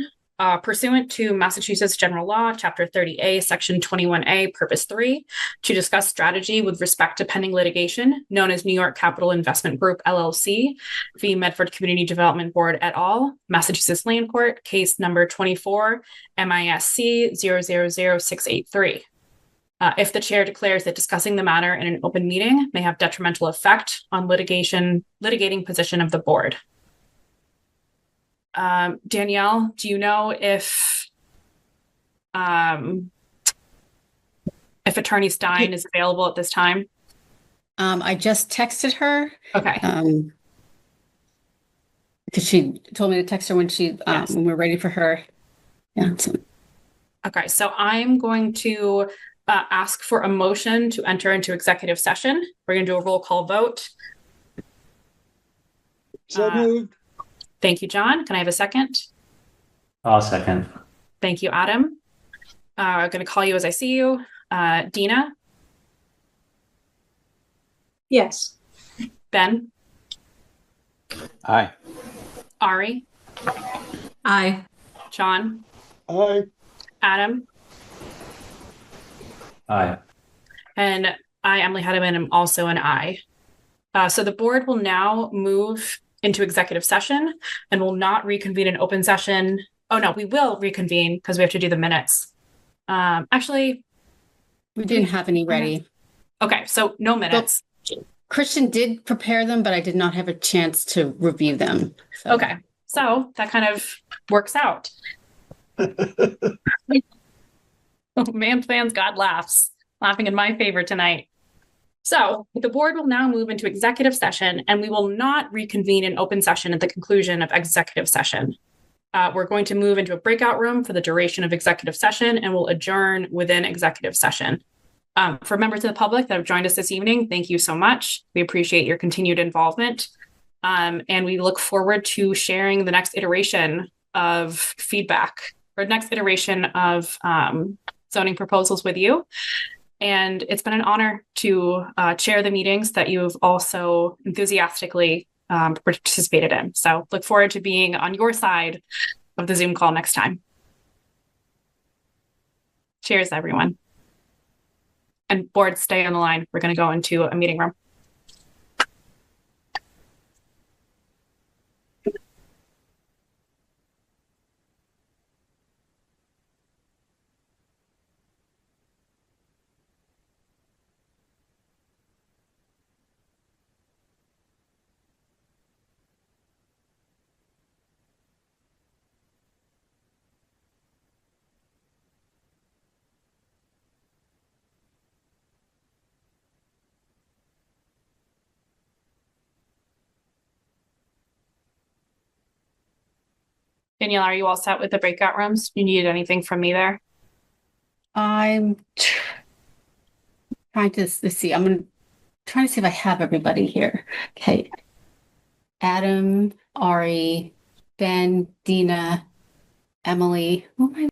Pursuant to Massachusetts General Law, Chapter 30A, Section 21A, Purpose 3, to discuss strategy with respect to pending litigation known as New York Capital Investment Group, LLC, v. Medford Community Development Board et al., Massachusetts Land Court, case number 24, MISC 000683. If the chair declares that discussing the matter in an open meeting may have detrimental effect on litigating position of the board. Danielle, do you know if Attorney Stein is available at this time? I just texted her. Okay. Because she told me to text her when Yes. when we're ready for her. Yeah. Okay, so I'm going to ask for a motion to enter into executive session. We're going to do a roll call vote. So moved. Thank you, John. Can I have a second? I'll second. Thank you, Adam. I'm going to call you as I see you. Dina, Yes. Ben, Aye. Ari, Aye. John, Aye. Adam, Aye. and I, Emily Hedeman, am also an aye. So the board will now move into executive session and will not reconvene in open session. Oh no, we will reconvene because we have to do the minutes. Actually, We didn't have any ready. okay, so no minutes. Christian did prepare them, but I did not have a chance to review them. So. Okay, so that kind of works out. Man plans, God laughs. Laughing in my favor tonight. So the board will now move into executive session and we will not reconvene in open session at the conclusion of executive session. We're going to move into a breakout room for the duration of executive session and we'll adjourn within executive session. For members of the public that have joined us this evening, thank you so much. We appreciate your continued involvement. And we look forward to sharing the next iteration of feedback or next iteration of zoning proposals with you. And it's been an honor to chair the meetings that you've also enthusiastically participated in. So look forward to being on your side of the Zoom call next time. Cheers, everyone. And board, stay on the line. We're going to go into a meeting room. Danielle, are you all set with the breakout rooms? You need anything from me there? I'm trying to, let's see, trying to see if I have everybody here. Okay. Adam, Ari, Ben, Dina, Emily. Who am I